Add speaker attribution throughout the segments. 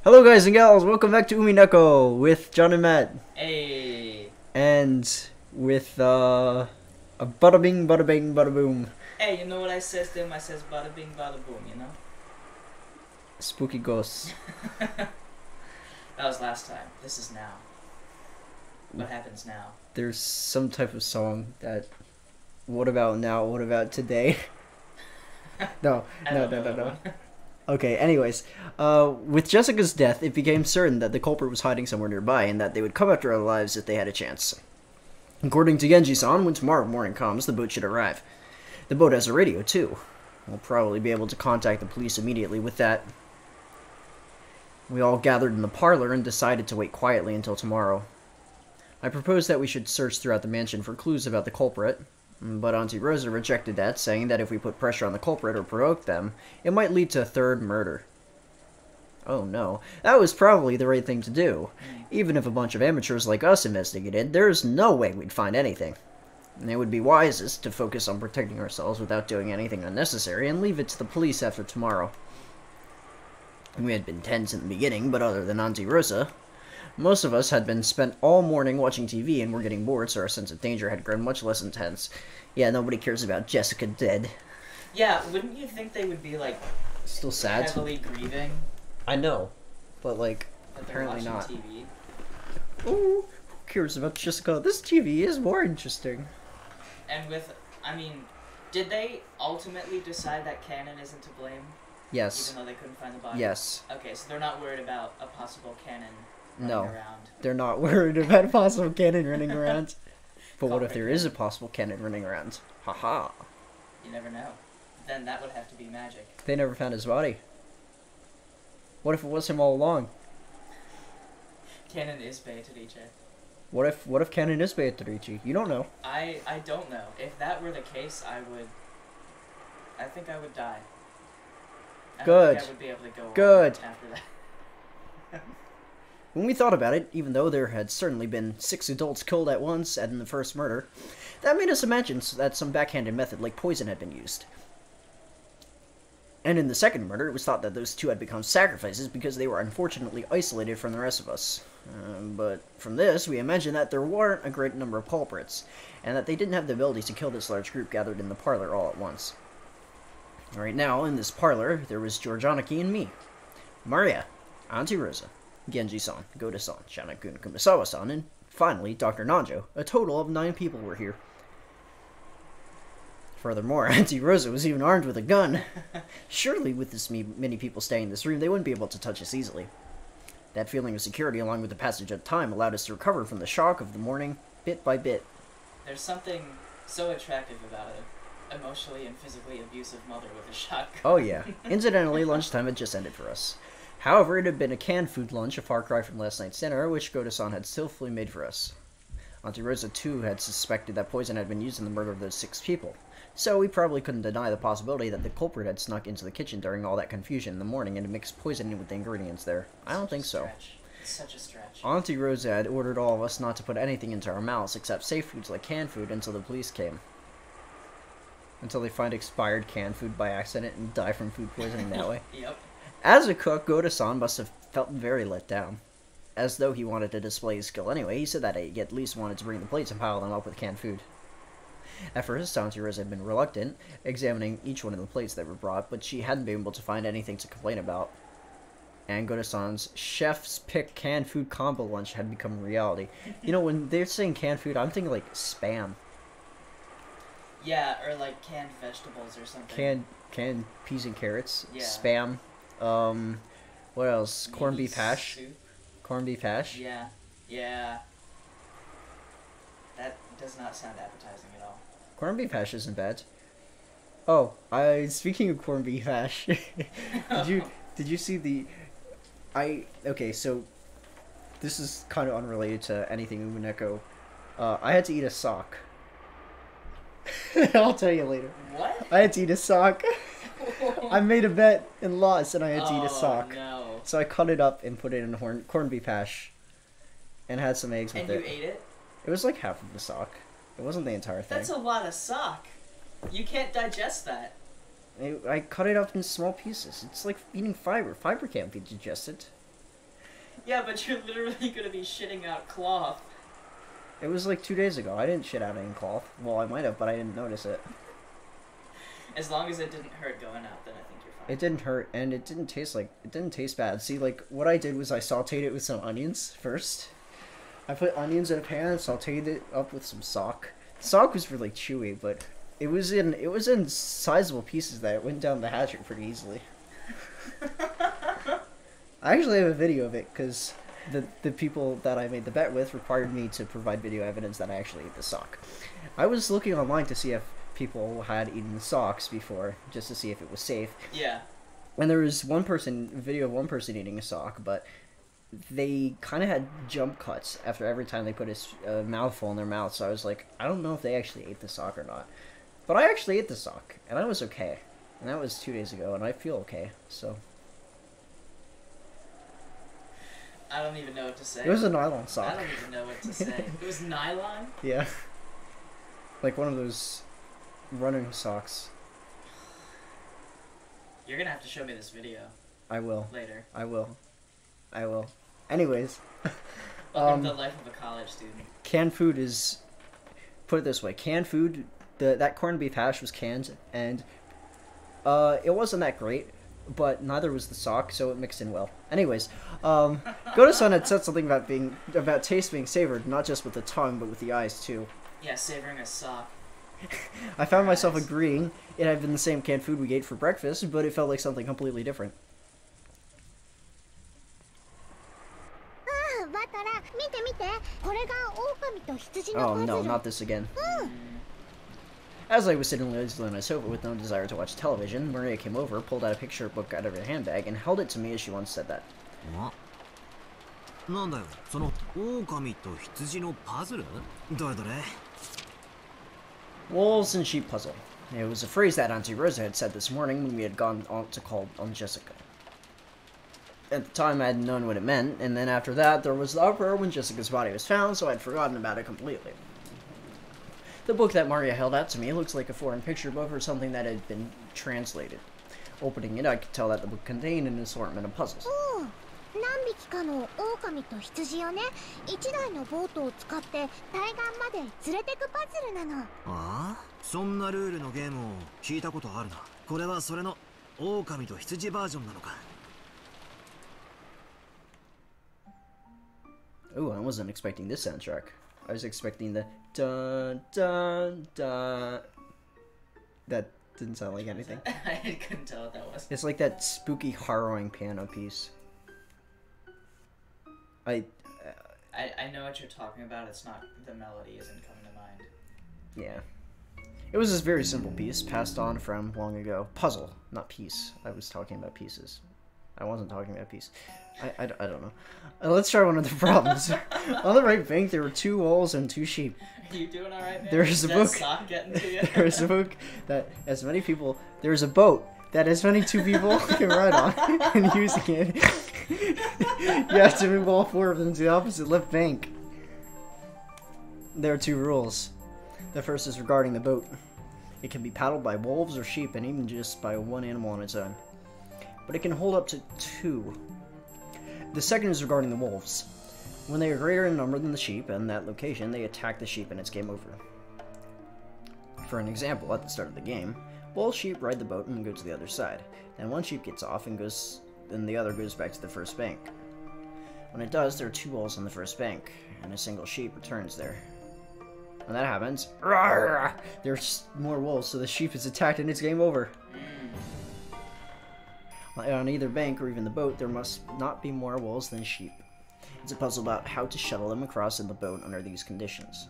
Speaker 1: Hello guys and gals, welcome back to Umineko with John and Matt.
Speaker 2: Hey.
Speaker 1: And with a bada bing, bada bing, bada boom.
Speaker 2: Hey, you know what I says to him? I says bada bing, bada boom, you know?
Speaker 1: Spooky ghosts.
Speaker 2: That was last time. This is now. What happens now?
Speaker 1: There's some type of song that, what about now, what about today? No. Okay, anyways, with Jessica's death, it became certain that the culprit was hiding somewhere nearby and that they would come after our lives if they had a chance. According to Genji-san, when tomorrow morning comes, the boat should arrive. The boat has a radio, too. We'll probably be able to contact the police immediately with that. We all gathered in the parlor and decided to wait quietly until tomorrow. I proposed that we should search throughout the mansion for clues about the culprit, but Auntie Rosa rejected that, saying that if we put pressure on the culprit or provoke them, it might lead to a third murder. Oh no, that was probably the right thing to do. Even if a bunch of amateurs like us investigated, there's no way we'd find anything. And it would be wisest to focus on protecting ourselves without doing anything unnecessary and leave it to the police after tomorrow. We had been tense in the beginning, but other than Auntie Rosa, most of us had been spent all morning watching TV and were getting bored, so our sense of danger had grown much less intense. Yeah, nobody cares about Jessica dead.
Speaker 2: Yeah, wouldn't you think they would be, like,
Speaker 1: Still sad?
Speaker 2: heavily grieving
Speaker 1: I know, but, like,
Speaker 2: that they're
Speaker 1: apparently
Speaker 2: watching
Speaker 1: not.
Speaker 2: TV?
Speaker 1: Ooh, who cares about Jessica? This TV is more interesting.
Speaker 2: And with, I mean, did they ultimately decide that Canon isn't to blame?
Speaker 1: Yes.
Speaker 2: Even though they couldn't find the body?
Speaker 1: Yes.
Speaker 2: Okay, so they're not worried about a possible Canon running
Speaker 1: No.
Speaker 2: around.
Speaker 1: They're not worried about a possible cannon running around. But what if
Speaker 2: Culprit
Speaker 1: there is a possible cannon running around? Haha.
Speaker 2: You never know. Then that would have to be magic.
Speaker 1: They never found his body. What if it was him all along?
Speaker 2: Canon is Beatrice.
Speaker 1: What if Canon is Beatrice? You don't know.
Speaker 2: I don't know. If that were the case, I think I would die. I don't
Speaker 1: Good.
Speaker 2: think I would be able to go on
Speaker 1: Good.
Speaker 2: after that.
Speaker 1: When we thought about it, even though there had certainly been 6 adults killed at once and in the first murder, that made us imagine that some backhanded method like poison had been used. And in the second murder, it was thought that those two had become sacrifices because they were unfortunately isolated from the rest of us. But from this, we imagined that there weren't a great number of culprits, and that they didn't have the ability to kill this large group gathered in the parlor all at once. Right now, in this parlor, there was Gh0sts and me, Maria, Auntie Rosa, Genji-san, Gh0sts-san, Shannon, Kumasawa-san, and finally, Dr. Nanjo. A total of 9 people were here. Furthermore, Auntie Rosa was even armed with a gun. Surely, with this many people staying in this room, they wouldn't be able to touch us easily. That feeling of security, along with the passage of time, allowed us to recover from the shock of the morning, bit by bit.
Speaker 2: There's something so attractive about an emotionally and physically abusive mother with a shotgun.
Speaker 1: Oh yeah. Incidentally, lunchtime had just ended for us. However, it had been a canned food lunch, a far cry from last night's dinner, which Gh0sts-san had skillfully made for us. Auntie Rosa, too, had suspected that poison had been used in the murder of those 6 people. So we probably couldn't deny the possibility that the culprit had snuck into the kitchen during all that confusion in the morning and mixed poison in with the ingredients there. I don't think so.
Speaker 2: It's such a stretch.
Speaker 1: Auntie Rosa had ordered all of us not to put anything into our mouths except safe foods like canned food until the police came. Until they find expired canned food by accident and die from food poisoning that way.
Speaker 2: Yep.
Speaker 1: As a cook, Gh0sts-san must have felt very let down. As though he wanted to display his skill anyway, he said that he at least wanted to bring the plates and pile them up with canned food. At first, Auntie Rosa had been reluctant, examining each one of the plates that were brought, but she hadn't been able to find anything to complain about. And Gh0sts-san's chef's pick canned food combo lunch had become a reality. You know, when they're saying canned food, I'm thinking like Spam.
Speaker 2: Yeah, or like canned vegetables or something.
Speaker 1: Canned peas and carrots.
Speaker 2: Yeah.
Speaker 1: Spam. What else? Corned beef hash.
Speaker 2: Soup.
Speaker 1: Corned beef hash.
Speaker 2: Yeah. Yeah. That does not sound appetizing at all.
Speaker 1: Corned beef hash isn't bad. Oh, speaking of corned beef hash, did you see the okay, so this is kind of unrelated to anything Umineko. I had to eat a sock. I'll tell you later.
Speaker 2: What?
Speaker 1: I had to eat a sock. I made a bet and lost, and I had to eat a sock.
Speaker 2: Oh, no.
Speaker 1: So I cut it up and put it in corned beef hash, and had some eggs with
Speaker 2: And
Speaker 1: it.
Speaker 2: you ate it?
Speaker 1: It was like half of the sock. It wasn't the entire thing.
Speaker 2: That's a lot of sock. You can't digest that.
Speaker 1: I cut it up in small pieces. It's like eating fiber. Fiber can't be digested.
Speaker 2: Yeah, but you're literally gonna be shitting out cloth.
Speaker 1: It was like 2 days ago. I didn't shit out any cloth. Well, I might have, but I didn't notice it.
Speaker 2: As long as it didn't hurt going out, then I think you're fine.
Speaker 1: It didn't hurt, and it didn't taste bad. See, like, what I did was I sauteed it with some onions first. I put onions in a pan and sauteed it up with some sock. The sock was really chewy, but it was in sizable pieces that it went down the hatchet pretty easily. I actually have a video of it, because the people that I made the bet with required me to provide video evidence that I actually ate the sock. I was looking online to see if people had eaten socks before, just to see if it was safe.
Speaker 2: Yeah.
Speaker 1: And there was video of one person eating a sock, but they kind of had jump cuts after every time they put a mouthful in their mouth, so I was like, I don't know if they actually ate the sock or not. But I actually ate the sock, and I was okay. And that was 2 days ago, and I feel okay, so.
Speaker 2: I don't even know what to say.
Speaker 1: It was a nylon sock.
Speaker 2: I don't even know what to say. It was nylon?
Speaker 1: Yeah. Like one of those running socks.
Speaker 2: You're gonna have to show me this video.
Speaker 1: I will.
Speaker 2: Later.
Speaker 1: I will. Anyways.
Speaker 2: Welcome to the life of a college student.
Speaker 1: Canned food is... Put it this way. Canned food, that corned beef hash was canned, and it wasn't that great, but neither was the sock, so it mixed in well. Anyways, Gh0sts had said something about taste being savored, not just with the tongue, but with the eyes, too.
Speaker 2: Yeah, savoring a sock.
Speaker 1: I found myself agreeing it had been the same canned food we ate for breakfast, but it felt like something completely different. Oh no, not this again. As I was sitting lazily on a sofa with no desire to watch television, Maria came over, pulled out a picture book out of her handbag, and held it to me as she once said that. Wolves and sheep puzzle. It was a phrase that Auntie Rosa had said this morning when we had gone on to call on Jessica. At the time, I hadn't known what it meant, and then after that, there was the uproar when Jessica's body was found, so I'd forgotten about it completely. The book that Maria held out to me looks like a foreign picture book or something that had been translated. Opening it, I could tell that the book contained an assortment of puzzles. Ooh, I wasn't expecting this soundtrack. I was expecting the dun dun dun. That didn't sound like anything.
Speaker 2: I couldn't tell what that was.
Speaker 1: It's like that spooky, harrowing piano piece. I
Speaker 2: know what you're talking about. It's not, the melody isn't coming to mind.
Speaker 1: Yeah. It was this very simple piece passed on from long ago. Puzzle, not piece. I was talking about pieces. I wasn't talking about piece. I don't know. Let's try one of the problems. On the right bank, there were 2 wolves and 2 sheep.
Speaker 2: Are you doing alright, man?
Speaker 1: There's a book.
Speaker 2: Sock getting to you?
Speaker 1: There's a book that as many people. There's a boat that as many 2 people can ride on and using it. You have to move all 4 of them to the opposite left bank. There are 2 rules. The first is regarding the boat. It can be paddled by wolves or sheep, and even just by one animal on its own. But it can hold up to 2. The second is regarding the wolves. When they are greater in number than the sheep in that location, they attack the sheep and it's game over. For an example, at the start of the game, both sheep ride the boat and go to the other side. Then one sheep gets off and then the other goes back to the first bank. When it does, there are 2 wolves on the first bank, and a single sheep returns there. When that happens, there's more wolves, so the sheep is attacked and it's game over. On either bank or even the boat, there must not be more wolves than sheep. It's a puzzle about how to shuttle them across in the boat under these conditions.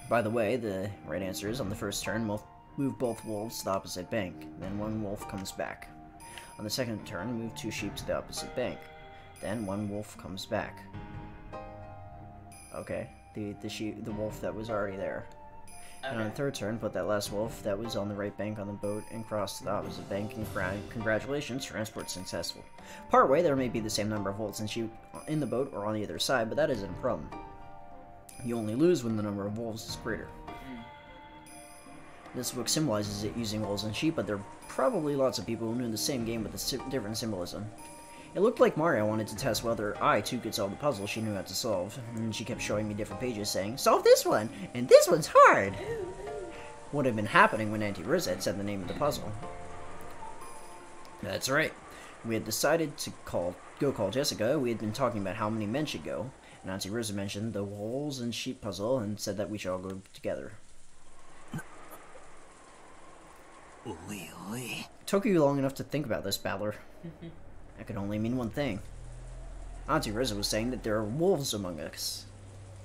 Speaker 1: By the way, the right answer is on the first turn, move both wolves to the opposite bank. Then 1 wolf comes back. On the second turn, move 2 sheep to the opposite bank. Then 1 wolf comes back. Okay, the wolf that was already there. Okay. And on the third turn, put that last wolf that was on the right bank on the boat and cross to the opposite bank, and congratulations, transport successful. Partway, there may be the same number of wolves and sheep in the boat or on the other side, but that isn't a problem. You only lose when the number of wolves is greater. This book symbolizes it using wolves and sheep, but there are probably lots of people who knew the same game with a different symbolism. It looked like Mario wanted to test whether I too could solve the puzzle she knew how to solve, and she kept showing me different pages saying, "Solve this one, and this one's hard!" What had been happening when Auntie Rosa had said the name of the puzzle. That's right. We had decided to go call Jessica. We had been talking about how many men should go, and Auntie Rosa mentioned the wolves and sheep puzzle and said that we should all go together. It took you long enough to think about this, Battler. That could only mean one thing. Auntie Rosa was saying that there are wolves among us.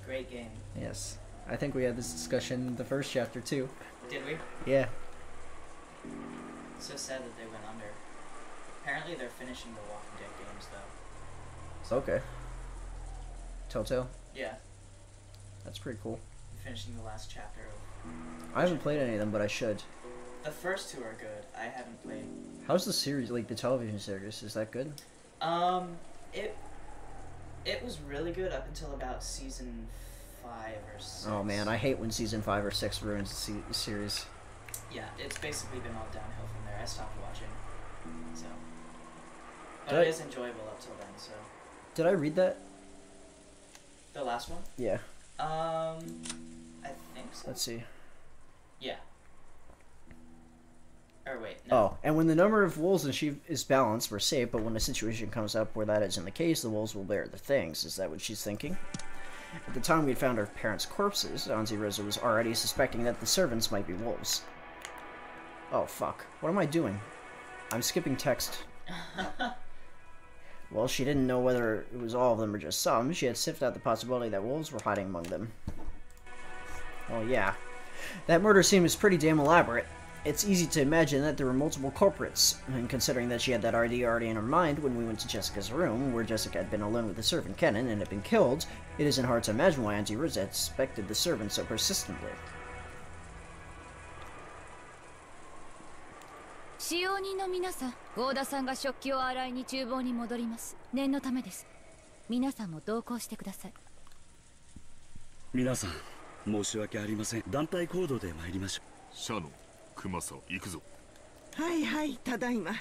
Speaker 2: Great game.
Speaker 1: Yes. I think we had this discussion in the first chapter, too.
Speaker 2: Did we?
Speaker 1: Yeah.
Speaker 2: So sad that they went under. Apparently they're finishing the Walking Dead games, though.
Speaker 1: Okay. Telltale?
Speaker 2: Yeah.
Speaker 1: That's pretty cool.
Speaker 2: Finishing the last chapter of...
Speaker 1: I haven't played any of them, but I should.
Speaker 2: The first two are good. I haven't played...
Speaker 1: How's the series, like the television series? Is that good?
Speaker 2: It was really good up until about season 5 or 6.
Speaker 1: Oh man, I hate when season 5 or 6 ruins the series.
Speaker 2: Yeah, it's basically been all downhill from there. I stopped watching. So... But it is enjoyable up till then, so...
Speaker 1: Did I read that?
Speaker 2: The last one?
Speaker 1: Yeah.
Speaker 2: I think so.
Speaker 1: Let's see.
Speaker 2: Yeah. Or wait, no.
Speaker 1: Oh, and when the number of wolves and sheep is balanced, we're safe, but when a situation comes up where that isn't the case, the wolves will bear the things. Is that what she's thinking? At the time we had found our parents' corpses, Auntie Rosa was already suspecting that the servants might be wolves. Oh, fuck. What am I doing? I'm skipping text. Well, she didn't know whether it was all of them or just some. She had sifted out the possibility that wolves were hiding among them. Well, yeah. That murder scene was pretty damn elaborate. It's easy to imagine that there were multiple culprits, and considering that she had that idea already in her mind when we went to Jessica's room, where Jessica had been alone with the servant Canon and had been killed, it isn't hard to imagine why Auntie Rosa had suspected the servant so persistently.
Speaker 3: 使用人の皆さん、ゴーダさんが食器を洗いに厨房に戻ります。念のためです。皆さんも同行してください。
Speaker 4: 皆さん、申し訳ありません。団体行動で参りましょう。
Speaker 5: シャノン、クマサ、行くぞ。
Speaker 6: はいはい、ただいま。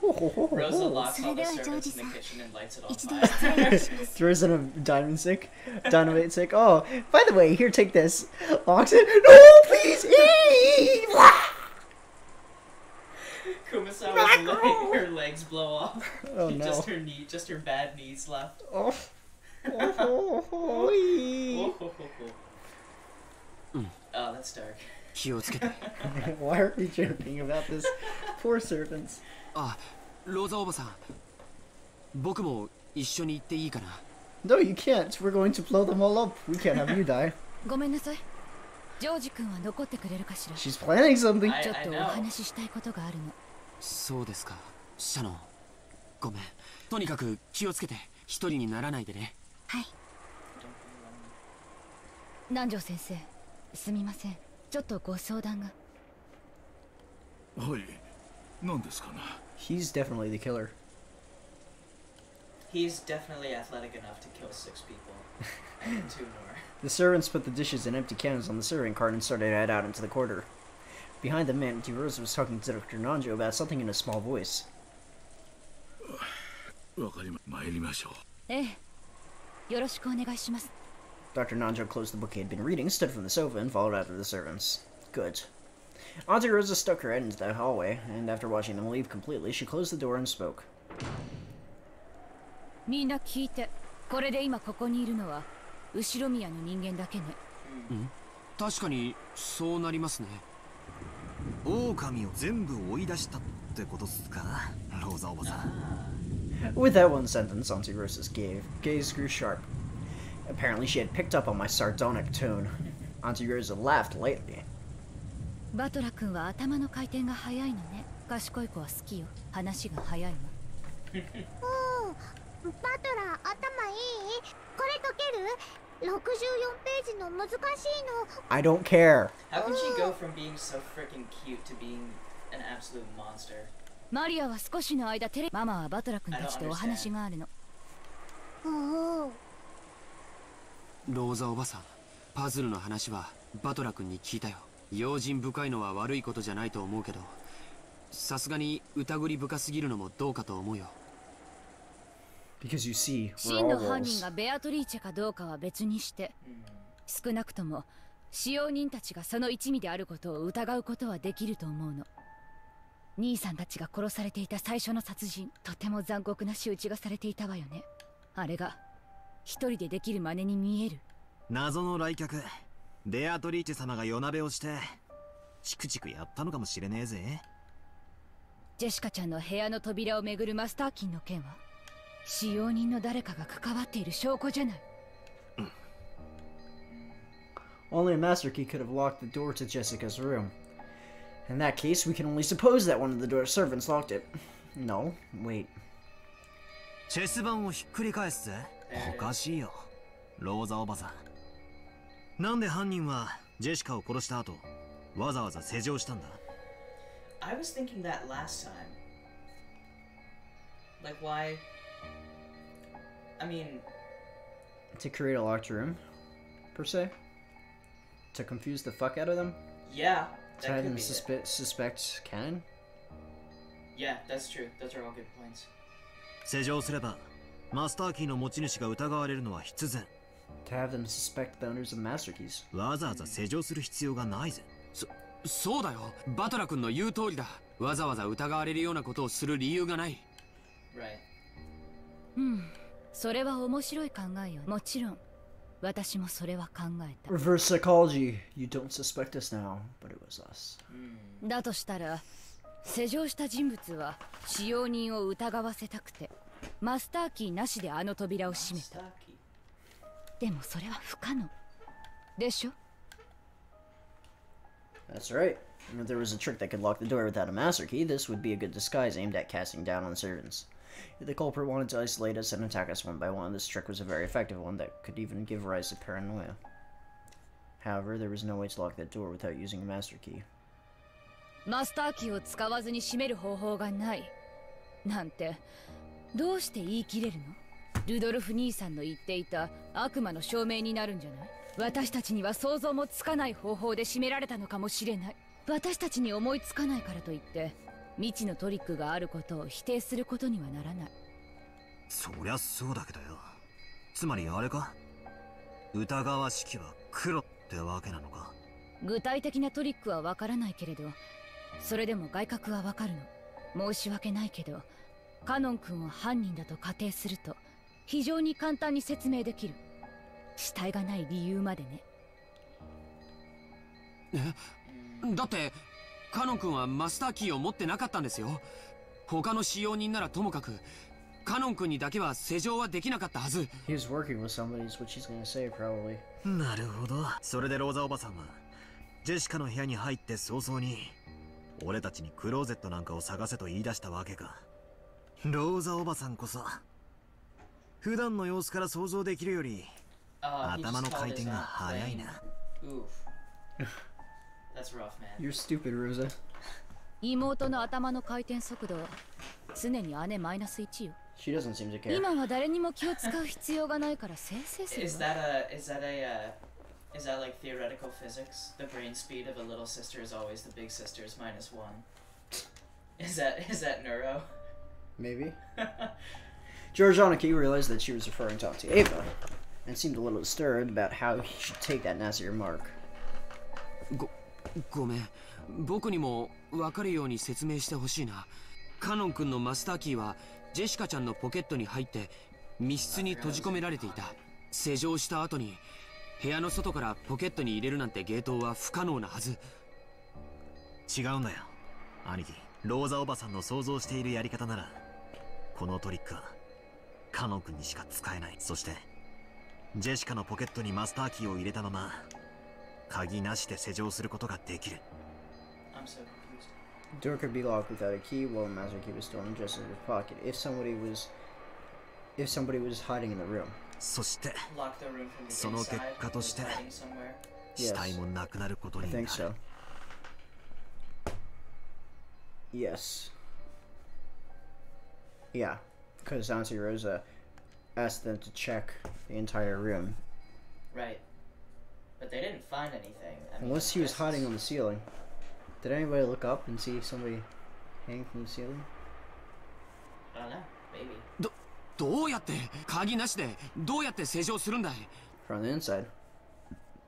Speaker 2: Rosa locks all the servants in the kitchen and lights it on fire.
Speaker 1: Throws in a dynamite stick. Oh, by the way, here, take this. Locks it. No, please!
Speaker 2: Kumasawa's her legs blow off.
Speaker 1: Oh no.
Speaker 2: Just her bad knees left.
Speaker 1: Oh.
Speaker 2: Oh, that's dark.
Speaker 1: Why are we joking about this? Poor servants.
Speaker 7: Rosa おばさん、僕も一緒に行っていいかな?
Speaker 1: No, you can't. We're going to blow them all up. We can't have you die.
Speaker 3: ごめんなさい。ジョージ君は残ってくれるかしら?
Speaker 1: She's planning something.
Speaker 3: ちょっとお話ししたいことがあるの。
Speaker 7: そうですか。シャノン、ごめん。とにかく気をつけて一人にならないでね。
Speaker 3: はい。南條先生、すみません。ちょっとご相談が。
Speaker 5: はい。何ですかな?
Speaker 1: He's definitely the killer.
Speaker 2: He's definitely athletic enough to kill 6 people. And 2 more.
Speaker 1: The servants put the dishes and empty cans on the serving cart and started to head out into the corridor. Behind them, Auntie Rosa was talking to Dr. Nanjo about something in a small voice.
Speaker 5: わかりま、参りましょう。
Speaker 3: ええ。よろしくお願いします。
Speaker 1: Dr. Nanjo closed the book he had been reading, stood from the sofa, and followed after the servants. Good. Auntie Rosa stuck her head into the hallway, and after watching them leave completely, she closed the door and spoke.
Speaker 3: みんな聞いて。これで今ここにいるのは後ろ宮の人間だけね。
Speaker 7: 確かにそうなりますね。
Speaker 8: 狼を全部追い出したってことっすか、ローザおばさん。
Speaker 1: With that one sentence, Auntie Rosa's gaze grew sharp. Apparently, she had picked up on my sardonic tone. Auntie Rosa laughed lightly.
Speaker 3: バトラ君は頭の回転が速いのね。賢い子は好きよ。話が早いわ。
Speaker 9: バトラー、頭いい？これ解ける？64ページの難しいの。
Speaker 1: I don't care.
Speaker 2: How can she go from being so freaking cute to being an absolute monster?
Speaker 3: マリアは少しの間ママはバトラ君たちとお話があるの。
Speaker 7: ローザおばさん、パズルの話はバトラ君に聞いたよ。用心深いのは悪いことじゃないと思うけど、さすがに疑り深すぎるのもどうかと思うよ。
Speaker 1: Because you see, we're
Speaker 3: 真
Speaker 1: all
Speaker 3: の犯人
Speaker 1: wolves.
Speaker 3: がベアトリーチェかどうかは別にして、少なくとも使用人たちがその一味であることを疑うことはできると思うの。兄さんたちが殺されていた最初の殺人、とても残酷な仕打ちがされていたわよね。あれが一人でできる真似に見える。
Speaker 8: 謎の来客ベアトリーチェ様が夜鍋をしてチクチクやったのかもしれねえぜ。
Speaker 3: ジェシカちゃんの部屋の扉をめぐるマスターキーの件は使用人の誰かが関わっている証拠じゃない。
Speaker 1: Only a master key could have locked the door to Jessica's room. In that case, we can only suppose that one of the door servants locked it. No, wait.
Speaker 8: チェス盤をひっくり返すぜ。おかしいよローザおばさん。なんで犯人はジェシカを殺した後わざわざ施錠したんだ？
Speaker 2: I was thinking that last time. Like, why? I mean...
Speaker 1: To create a locked room, per se? To confuse the fuck out of them?
Speaker 2: Yeah,
Speaker 1: To
Speaker 2: that
Speaker 1: have
Speaker 2: could
Speaker 1: them
Speaker 2: be it.
Speaker 1: suspect Canon?
Speaker 2: Yeah, that's true. Those are all good points.
Speaker 8: 施錠すればマスターキーの持ち主が疑われるのは必然。
Speaker 1: To have them suspect the owners of master keys.
Speaker 8: わざわざ施錠する必要がないぜ。
Speaker 7: そうだよ。バトラ君の言う通りだ。わざわざ疑われるようなことをする理由がない。
Speaker 2: Right.
Speaker 3: それは面白い考えよ。もちろん私もそれは考えた。
Speaker 1: Reverse psychology. You don't suspect us now, but it was us.
Speaker 3: だとしたら施錠した人物は使用人を疑わせたくてマスターキーなしであの扉を閉めた。でもそれは不可能でしょ。
Speaker 1: That's right. If there was a trick that could lock the door without a master key, this would be a good disguise aimed at casting down on servants. If the culprit wanted to isolate us and attack us one by one, this trick was a very effective one that could even give rise to paranoia. However, there was no way to lock that door without using a master key.
Speaker 3: マスターキーを使わずに閉める方法がないなんてどうして言い切れるの？ルドルフ兄さんの言っていた悪魔の証明になるんじゃない？私たちには想像もつかない方法で閉められたのかもしれない。私たちに思いつかないからといって未知のトリックがあることを否定することにはならない。
Speaker 8: そりゃそうだけどよ。つまりあれか？疑わしきは黒ってわけなのか？
Speaker 3: 具体的なトリックはわからないけれどそれでも外角はわかるの。申し訳ないけどカノン君を犯人だと仮定すると非常に簡単に説明できる。死体がない理由までね。
Speaker 7: だってカノン君はマスターキーを持ってなかったんですよ。他の使用人ならともかくカノン君にだけは施錠はできなかったはず。
Speaker 1: He was working with somebody is what she's gonna say, probably.
Speaker 8: なるほど。それでローザおばさんはジェシカの部屋に入って早々に俺たちにクローゼットなんかを探せと言い出したわけか。ローザおばさんこそ普段の様子から想像できるより頭の回転が速いな。
Speaker 2: That's rough, man.
Speaker 1: You're stupid, Rosa.
Speaker 3: 妹の頭の回転速度は常に姉マイナス1よ。
Speaker 1: She doesn't seem to care.
Speaker 3: 今は誰にも気を使う必要がないからせいせいする
Speaker 2: Is
Speaker 3: わ。
Speaker 2: is that like theoretical physics? The brain speed of a little sister is always the big sister's minus one. Is that neuro?
Speaker 1: Maybe. Georgianiki realized that she was referring to Octava and seemed a little disturbed about how he should take that nasty remark.
Speaker 7: ごめん。僕にも分かるように説明してほしいな。カノン君のマスターキーはジェシカちゃんのポケットに入って密室に閉じ込められていた。施錠した後に部屋の外からポケットに入れるなんてゲートは不可能なはず。
Speaker 8: 違うんだよ兄貴。ローザおばさんの想像しているやり方ならこのトリックはカノン君にしか使えない。そしてジェシカのポケットにマスターキーを入れたまま鍵なしで施錠することができる。
Speaker 2: I'm so confused.
Speaker 1: Door could be locked without a key while a master key was stolen just in his pocket. If somebody was hiding in the room.
Speaker 8: そして
Speaker 2: Lock the room from the
Speaker 8: その結
Speaker 2: inside.
Speaker 8: 果として
Speaker 2: Hiding somewhere.
Speaker 8: 死体もなくなること
Speaker 1: I
Speaker 8: にな
Speaker 1: think
Speaker 8: る。
Speaker 1: so. Yes. Yeah, because Auntie Rosa asked them to check the entire room.
Speaker 2: Right. But they didn't find anything. I mean,
Speaker 1: Unless he was
Speaker 2: just-
Speaker 1: hiding on the ceiling. Did anybody look up and see if somebody Hang from the ceiling?
Speaker 2: I don't know. Maybe.
Speaker 7: どうやって鍵なしでどうやって施錠するんだい
Speaker 1: From the inside.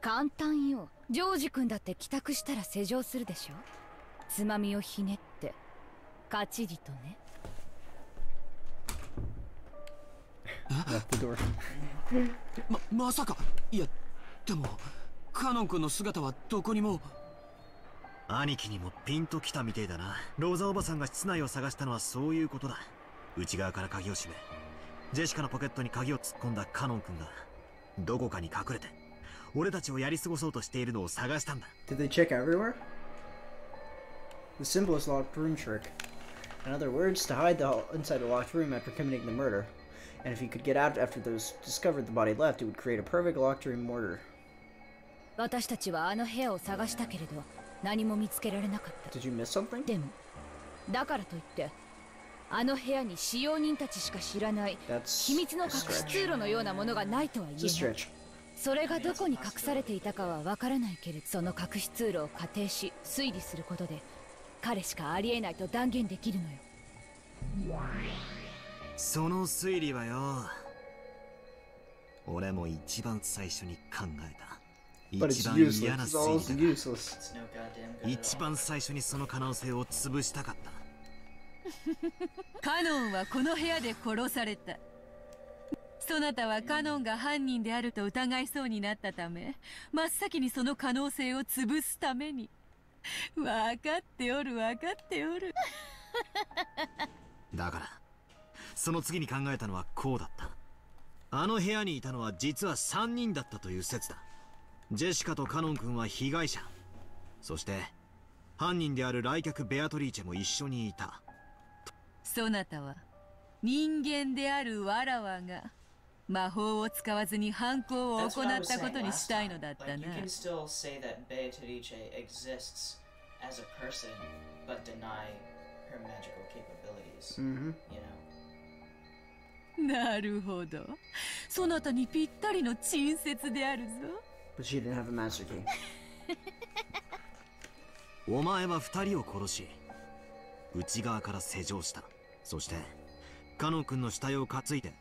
Speaker 3: 簡単よ。ジョージ君だって帰宅したら施錠するでしょ。つまみをひねってカチリとね。
Speaker 1: Lock the door.
Speaker 7: まさか。いやでもカノン君の姿はどこにも。
Speaker 8: 兄貴にもピンときたみてえだな。ローザおばさんが室内を探したのはそういうことだ。内側から鍵を閉め、ジェシカのポケットに鍵を突っ込んだカノン君がどこかに隠れて俺たちをやり過ごそうとしているのを探したんだ。
Speaker 1: Did they check everywhere? The simplest locked room trick. In other words, to hide the inside a locked room after committing the murder. And if you could get out after those discovered the body left, it would create a perfect locked room mortar.
Speaker 3: 私たちはあの部屋を探したけれど何も見つけられなかった。
Speaker 1: Did you miss something?
Speaker 3: でもだからといってあの部屋に使用人たちしか知らない秘密の隠し通路のようなものがないとは言えない。それがどこに隠されていたかはわからないけれど、その隠し通路を仮定し推理することで彼しかありえないと断言できるのよ。
Speaker 8: その推理はよ、俺も一番最初に考えた。一番嫌な推理だ。一番最初にその可能性を潰したかった。
Speaker 10: カノンはこの部屋で殺された。そなたはカノンが犯人であると疑いそうになったため、真っ先にその可能性を潰すために。分かっておる分かっておる。
Speaker 8: だからその次に考えたのはこうだった。あの部屋にいたのは実は3人だったという説だ。ジェシカとカノン君は被害者、そして犯人である来客ベアトリーチェも一緒にいた。
Speaker 10: そなたは人間であるわらわが魔法を使わずに犯行を行ったことにしたいのだったな。
Speaker 2: You can still say that Beatrice exists as a person, but deny her magical capabilities. You know.
Speaker 10: なるほど。そなたにぴったりの陳説であるぞ。
Speaker 1: But she didn't have a master key.
Speaker 8: お前は2人を殺し、内側から施錠した。そしてカノン君の死体を担いで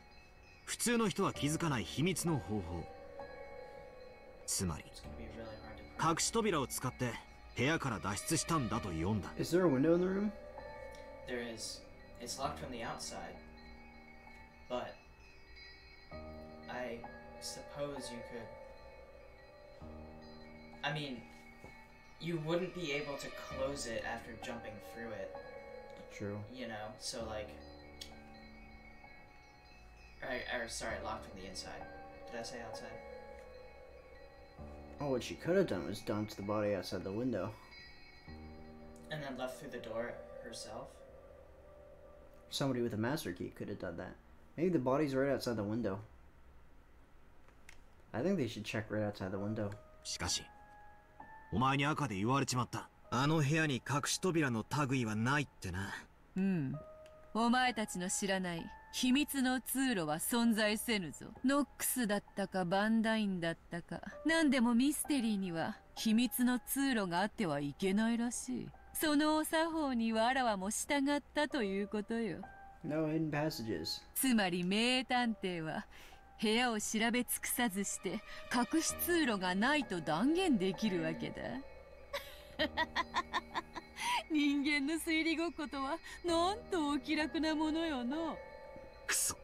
Speaker 8: 普通の人は気づかない秘密の方法、つまり隠し扉を使って部屋から脱出したんだと読んだ。
Speaker 1: Is there a window in the room?
Speaker 2: There is. It's locked from the outside. But I suppose you could. I mean, you wouldn't be able to close it after jumping through it.
Speaker 1: True.
Speaker 2: You know, so like. Or sorry, locked from the inside. Did I say outside?
Speaker 1: Oh, what she could have done was dumped the body outside the window.
Speaker 2: And then left through the door herself?
Speaker 1: Somebody with a master key could have done that. Maybe the body's right outside the window. I think they should check right outside the window.
Speaker 8: しかしお前に赤で言われちまった。あの部屋に隠し扉の類はないってな。
Speaker 10: うん。お前たちの知らない秘密の通路は存在せぬぞ。ノックスだったかバンダインだったか、何でもミステリーには秘密の通路があってはいけないらしい。そのお作法にわらわも従ったということよ。
Speaker 1: No hidden passages.
Speaker 10: つまり名探偵は部屋を調べ尽くさずして隠し通路がないと断言できるわけだ。人間の推理ごっことはなんとお気楽なものよの。
Speaker 8: くそ、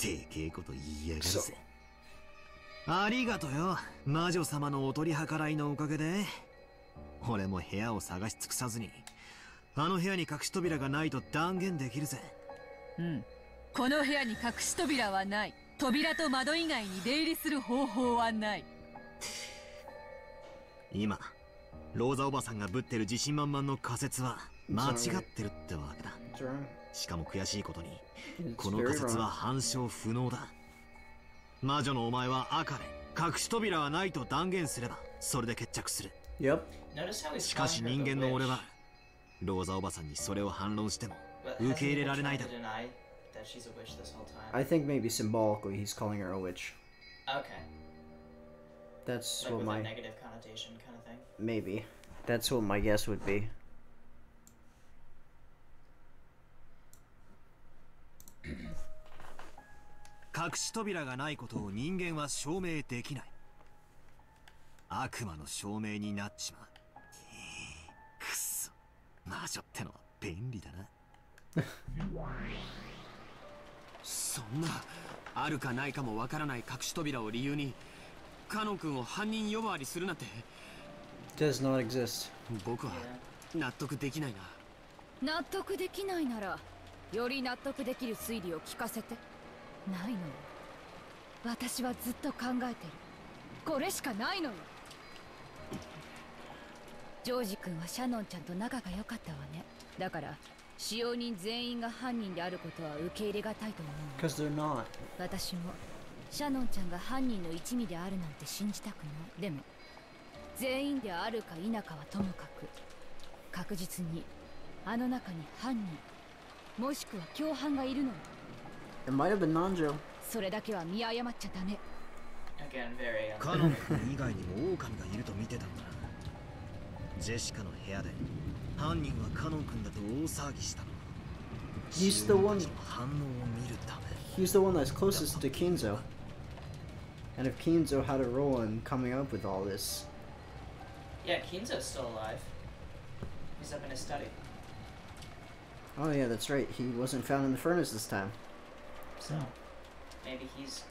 Speaker 8: でけえこと言いやがるぜ。ありがとよ、魔女様のお取り計らいのおかげで俺も部屋を探し尽くさずにあの部屋に隠し扉がないと断言できるぜ。
Speaker 10: うん、この部屋に隠し扉はない。扉と窓以外に出入りする方法はない。
Speaker 8: 今ローザおばさんがぶってる自信満々の仮説は間違ってるってわけだ。しかも悔しいことにこの仮説は反証不能だ。魔女のお前は赤で隠し扉はないと断言すればそれで決着する。しかし人間の俺はローザおばさんにそれを反論しても受け入れられないだろう。
Speaker 1: I think maybe symbolically he's calling her a witch.
Speaker 2: Okay.
Speaker 1: That's
Speaker 2: like
Speaker 1: what
Speaker 2: with
Speaker 1: my
Speaker 2: a negative connotation kind of thing.
Speaker 1: Maybe. That's what my guess would be.
Speaker 8: 隠し扉がないことを人間は証明できない。悪魔の証明になっちまう。くっそ、魔女ってのは便利だな。
Speaker 7: そんなあるかないかもわからない隠し扉を理由にカノン君を犯人呼ばわりするなんて
Speaker 1: Does not exist.
Speaker 7: 僕は納得できないな。
Speaker 3: 納得できないならより納得できる推理を聞かせて。ないのよ。私はずっと考えてる。これしかないのよ。ジョージ君はシャノンちゃんと仲が良かったわね。だから使用人全員が犯人であることは受け入れがたいと思う。
Speaker 1: Because they're not.
Speaker 3: 私もシャノンちゃんが犯人の一味であるなんて信じたくない。でも全員であるか否かはともかく確実にあの中に犯人もしくは共犯がいるのよ。
Speaker 1: It might have been Nanjo.
Speaker 3: それだけは見誤っちゃダメ。
Speaker 2: Again, very
Speaker 8: カノン君以外にも狼がいると見てたんだな。ジェシカの部屋で犯人はカノン君だと大騒ぎしたの。
Speaker 1: He's the one.
Speaker 8: 反応を見るため。
Speaker 1: He's the one that's closest to Kinzo. And if Kinzo had a role in coming up with all this.
Speaker 2: Yeah, Kinzo's still alive. He's up in his study.
Speaker 1: Oh yeah, that's right. He wasn't found in the furnace this time.
Speaker 2: So, maybe he's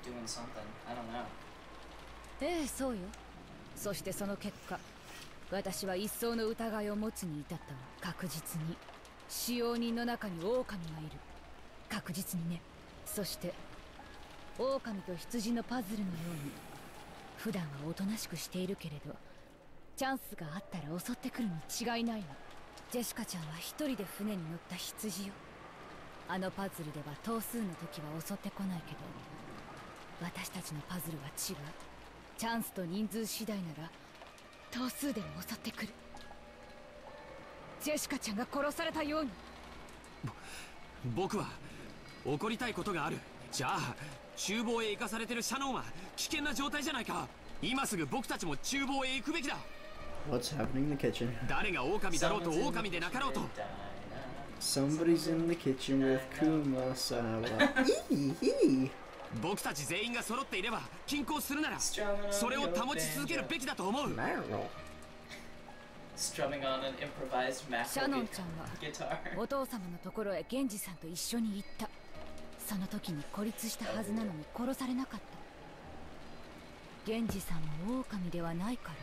Speaker 2: doing something. I don't know.
Speaker 3: ええ、そうよ。そしてその結果、私は一層の疑いを持つに至ったわ。確実に使用人の中に狼がいる。確実にね。そして狼と羊のパズルのように普段はおとなしくしているけれど、チャンスがあったら襲ってくるに違いないの。ジェシカちゃんは一人で船に乗った羊よ。あのパズルでは頭数の時は襲ってこないけど、私たちのパズルは違う。チャンスと人数次第なら頭数でも襲ってくる。ジェシカちゃんが殺されたように。
Speaker 7: 僕は怒りたいことがある。じゃあ厨房へ行かされてるシャノンは危険な状態じゃないか。今すぐ僕たちも厨房へ行くべきだ。
Speaker 1: What's happening in the kitchen?
Speaker 7: 誰が狼だろうと狼でなかろうと。
Speaker 1: Somebody's in the kitchen with Kumasawa.
Speaker 7: 僕たち全員が揃っていれば均衡するならそれを保ち続けるべきだと思う。
Speaker 2: Strumming on an improvised
Speaker 3: シャノ
Speaker 2: macro
Speaker 3: ンちゃんは
Speaker 2: guitar.
Speaker 3: お父様のところへ源氏さんと一緒に行った。その時に孤立したはずなのに殺されなかった。源氏さんも狼ではないか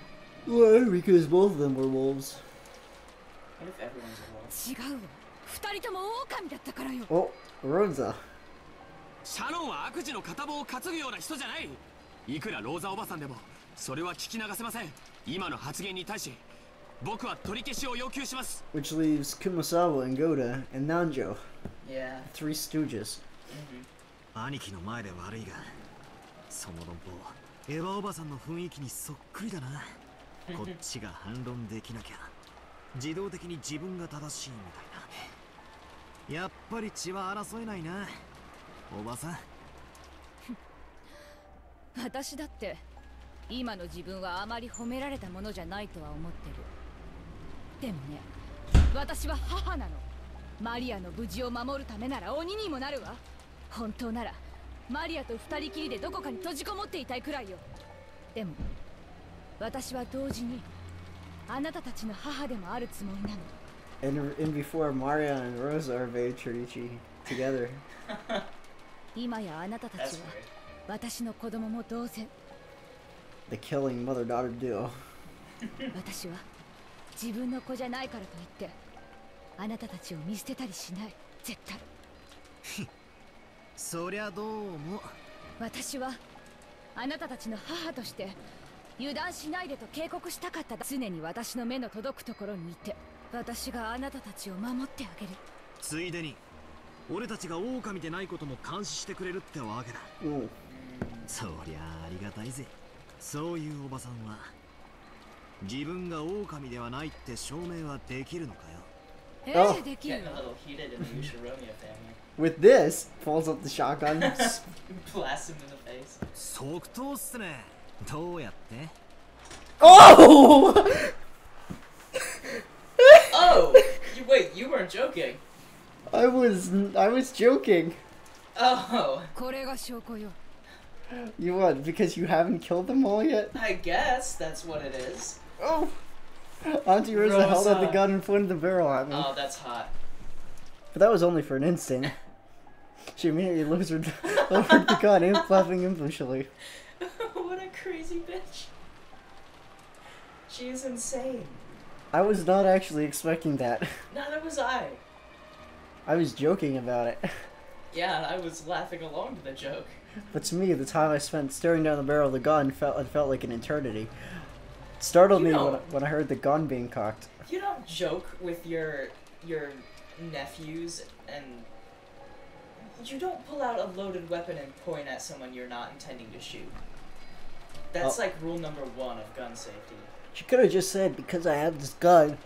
Speaker 3: ら。
Speaker 1: Why? Because both of them were wolves.
Speaker 2: What if everyone's a wolf?
Speaker 3: 違うわ。二人とも狼だったからよ。
Speaker 1: Oh, Rosa.
Speaker 7: シャノンは悪事の片棒を担ぐような人じゃない。いくらローザおばさんでもそれは聞き流せません。今の発言に対し僕は取り消しを要求します。
Speaker 1: Which leaves Kumasawa and Goda and Nanjo.
Speaker 2: Yeah.
Speaker 1: Three stooges.
Speaker 8: 兄貴の前で悪いが、その論法エヴァおばさんの雰囲気にそっくりだな。こっちが反論できなきゃ自動的に自分が正しいみたいな。やっぱり血は争えないな、おばさん。
Speaker 3: 私だって今の自分はあまり褒められたものじゃないとは思ってる。でもね、私は母なの。マリアの無事を守るためなら鬼にもなるわ。本当ならマリアと二人きりでどこかに閉じこもっていたいくらいよ。でも私は同時にあなたたちの母でもあるつもりなの。
Speaker 1: And before Maria and Rosa are very Chirichi together.
Speaker 3: 今やあなたたちは私の子供も同然。
Speaker 1: The killing mother-daughter duo.
Speaker 3: 私は自分の子じゃないからといってあなたたちを見捨てたりしない。絶対。
Speaker 8: そりゃどうも。
Speaker 3: 私はあなたたちの母として油断しないでと警告したかった。常に私の目の届くところにいて私があなたたちを守ってあげる。
Speaker 8: ついでに俺たちが狼でないことも監視してくれるってわけだ。そりゃありがたいぜ。そういうおばさんは自分が狼ではないって証明はできるのかよ。
Speaker 3: でき
Speaker 2: Getting
Speaker 3: る
Speaker 2: a
Speaker 3: わ。
Speaker 2: little heated in the Ushiromiya family.
Speaker 1: With this, pulls up the shotgun.
Speaker 2: Blast him in the face.
Speaker 8: 即答っすね。どうやって？
Speaker 1: Oh!
Speaker 2: Oh! Wait, you weren't joking.
Speaker 1: I was joking.
Speaker 2: Oh.
Speaker 3: これが証拠よ。
Speaker 1: You what? Because you haven't killed them all yet?
Speaker 2: I guess that's what it is.
Speaker 1: Oh! Auntie Rosa held up the
Speaker 2: Rosa.
Speaker 1: gun and pointed the barrel at me.
Speaker 2: Oh, that's hot.
Speaker 1: But that was only for an instant. She immediately lowered the gun, laughing impishly.
Speaker 2: What a crazy bitch. She is insane.
Speaker 1: I was not actually expecting that.
Speaker 2: Neither was I.
Speaker 1: I was joking about it.
Speaker 2: Yeah, and I was laughing along to the joke.
Speaker 1: But to me, the time I spent staring down the barrel of the gun felt like an eternity. It startled me when I heard the gun being cocked.
Speaker 2: You don't joke with your nephews, and you don't pull out a loaded weapon and point at someone you're not intending to shoot. That's like rule number 1 of gun safety.
Speaker 1: She could have just said, because I have this gun,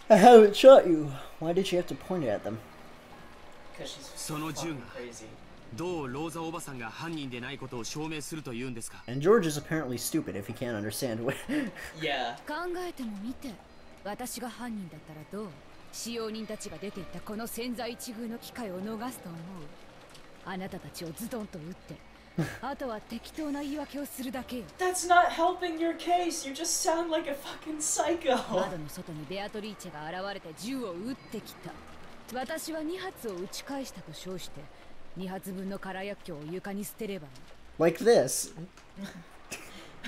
Speaker 1: I haven't shot you. Why did she have to point it at them?
Speaker 2: Because she's fucking crazy.
Speaker 7: どうローザおばさんが犯人でないことを証明すると言うんですか
Speaker 1: And George is apparently stupid if he can't understand what.
Speaker 2: Yeah.
Speaker 3: 考えてもみて。私が犯人だったらどう？使用人たちが出ていったこの千載一遇の機会を逃すと思う。あなたたちをズドンと撃って、あとは適当な言い訳をするだけよ。
Speaker 2: That's not helping your case. You just sound like a fucking psycho.
Speaker 3: 窓の外にベアトリーチェが現れて銃を撃ってきた。私は2発を撃ち返したと称して、2発分の空薬莢を床に捨てればいい。
Speaker 1: Like this.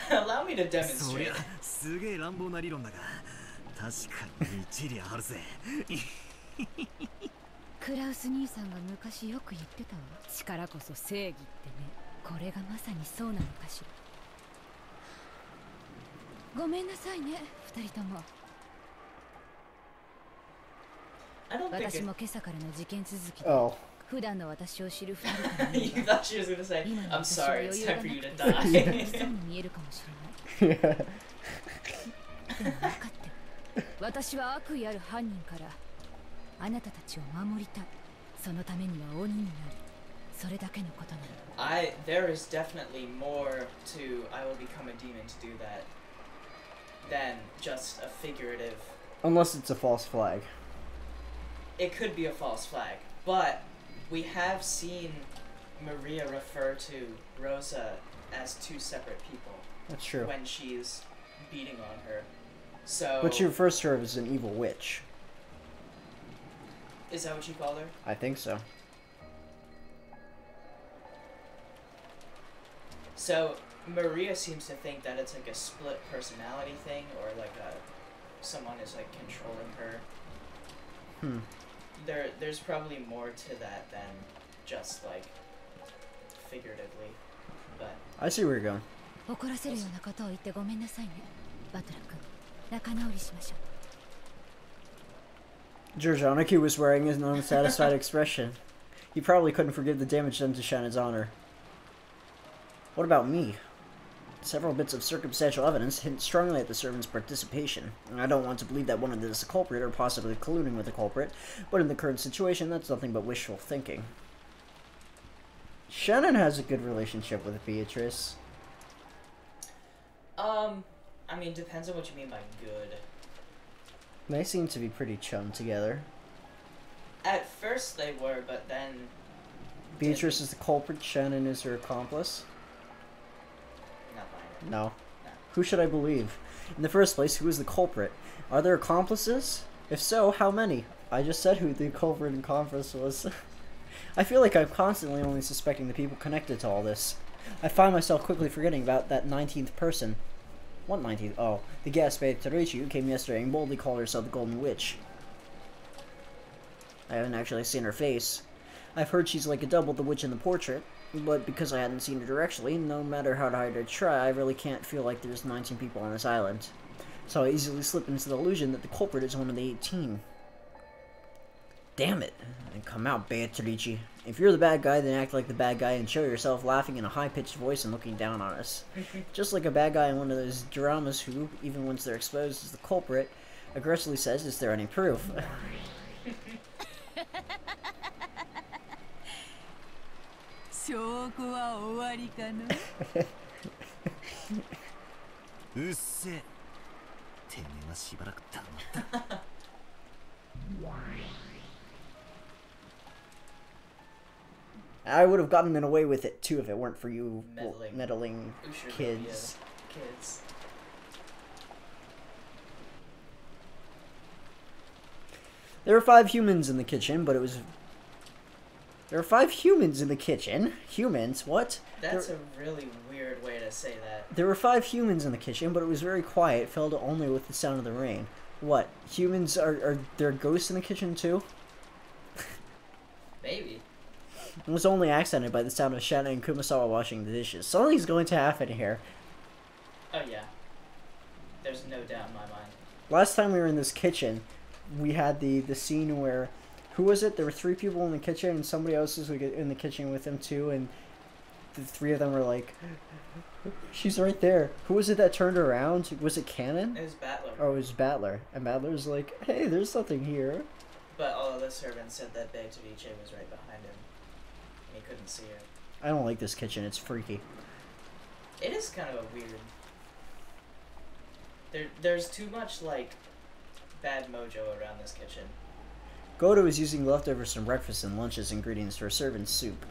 Speaker 2: Allow me to
Speaker 8: そり
Speaker 2: demonstrate.
Speaker 8: ゃすげえ乱暴な理論だが確かに一理あるぜ。
Speaker 3: クラウス兄さんが昔よく言ってたわ。力こそ正義ってね。これがまさにそうなのかしら。ごめんなさいね、2人とも。私も今朝からの事件続きで、普段の私を知る2人から見れば
Speaker 2: You thought she was gonna say,
Speaker 3: 今の
Speaker 2: I'm
Speaker 3: 私は
Speaker 2: sorry,
Speaker 3: 余
Speaker 2: it's
Speaker 3: 裕
Speaker 2: time
Speaker 3: が
Speaker 2: for
Speaker 3: な
Speaker 2: you
Speaker 3: く
Speaker 2: to
Speaker 3: て
Speaker 2: die.
Speaker 3: そうに見えるかもしれない。でも分かってる。私は悪意ある犯人からあなたたちを守りたい。そのためには鬼になる。それだけのことなの。
Speaker 2: There is definitely more to I will become a demon to do that than just a figurative.
Speaker 1: Unless it's a false flag.
Speaker 2: It could be a false flag, but we have seen Maria refer to Rosa as 2 separate people.
Speaker 1: That's true.
Speaker 2: When she's beating on her. So.
Speaker 1: But she refers to her as an evil witch.
Speaker 2: Is that what you called her?
Speaker 1: I think so.
Speaker 2: So Maria seems to think that it's like a split personality thing, or like someone is like controlling her. There's probably more to that than just like figuratively, but
Speaker 1: I see where you're going.
Speaker 3: 怒らせるようなことを言ってごめんなさいね、バトラ君。仲直りしましょう。
Speaker 1: Gh0sts was wearing an unsatisfied expression. He probably couldn't forgive the damage done to Shannon's honor. What about me? Several bits of circumstantial evidence hint strongly at the servant's participation. I don't want to believe that one of them is a culprit or possibly colluding with a culprit, but in the current situation, that's nothing but wishful thinking. Shannon has a good relationship with Beatrice.
Speaker 2: I mean, depends on what you mean by good.
Speaker 1: They seem to be pretty chum together.
Speaker 2: At first they were, but then...
Speaker 1: Beatrice is the culprit, Shannon is her accomplice?
Speaker 2: Not mine.
Speaker 1: No. Who should I believe? In the first place, who is the culprit? Are there accomplices? If so, how many? I just said who the culprit and accomplice was. I feel like I'm constantly only suspecting the people connected to all this. I find myself quickly forgetting about that 19th person. What 19th? Oh, the Gh0sts who came yesterday and boldly called herself the Golden Witch. I haven't actually seen her face. I've heard she's like a double the witch in the portrait, but because I hadn't seen her directly, no matter how hard I try, I really can't feel like there's 19 people on this island. So I easily slip into the illusion that the culprit is one of the 18. Damn it. And come out, Beatrice. If you're the bad guy, then act like the bad guy and show yourself laughing in a high-pitched voice and looking down on us. Just like a bad guy in one of those dramas who, even once they're exposed as the culprit, aggressively says, is there any proof? I would have gotten away with it too if it weren't for you meddling
Speaker 2: Usher
Speaker 1: kids.
Speaker 2: Kids.
Speaker 1: There were 5 humans in the kitchen, but it was... There are 5 humans in the kitchen. Humans? What?
Speaker 2: That's a really weird way to say that.
Speaker 1: There were 5 humans in the kitchen, but it was very quiet, filled only with the sound of the rain. What? Humans are there ghosts in the kitchen too?
Speaker 2: Maybe.
Speaker 1: It was only accented by the sound of Shannon and Kumasawa washing the dishes. Something's going to happen here.
Speaker 2: Oh yeah. There's no doubt in my mind.
Speaker 1: Last time we were in this kitchen, we had the scene where... Who was it? There were 3 people in the kitchen, and somebody else was in the kitchen with them too, and the 3 of them were like... She's right there. Who was it that turned around? Was it Canon?
Speaker 2: It was Battler.
Speaker 1: Oh, it was Battler. And Battler's like, hey, there's something here.
Speaker 2: But all of the servants said that Beg Ceviche was right behind him. And he couldn't see her.
Speaker 1: I don't like this kitchen. It's freaky.
Speaker 2: It is kind of a weird... There's too much, like, bad mojo around this kitchen.
Speaker 1: Goto was using leftovers from breakfast and lunch as ingredients for a servant's soup.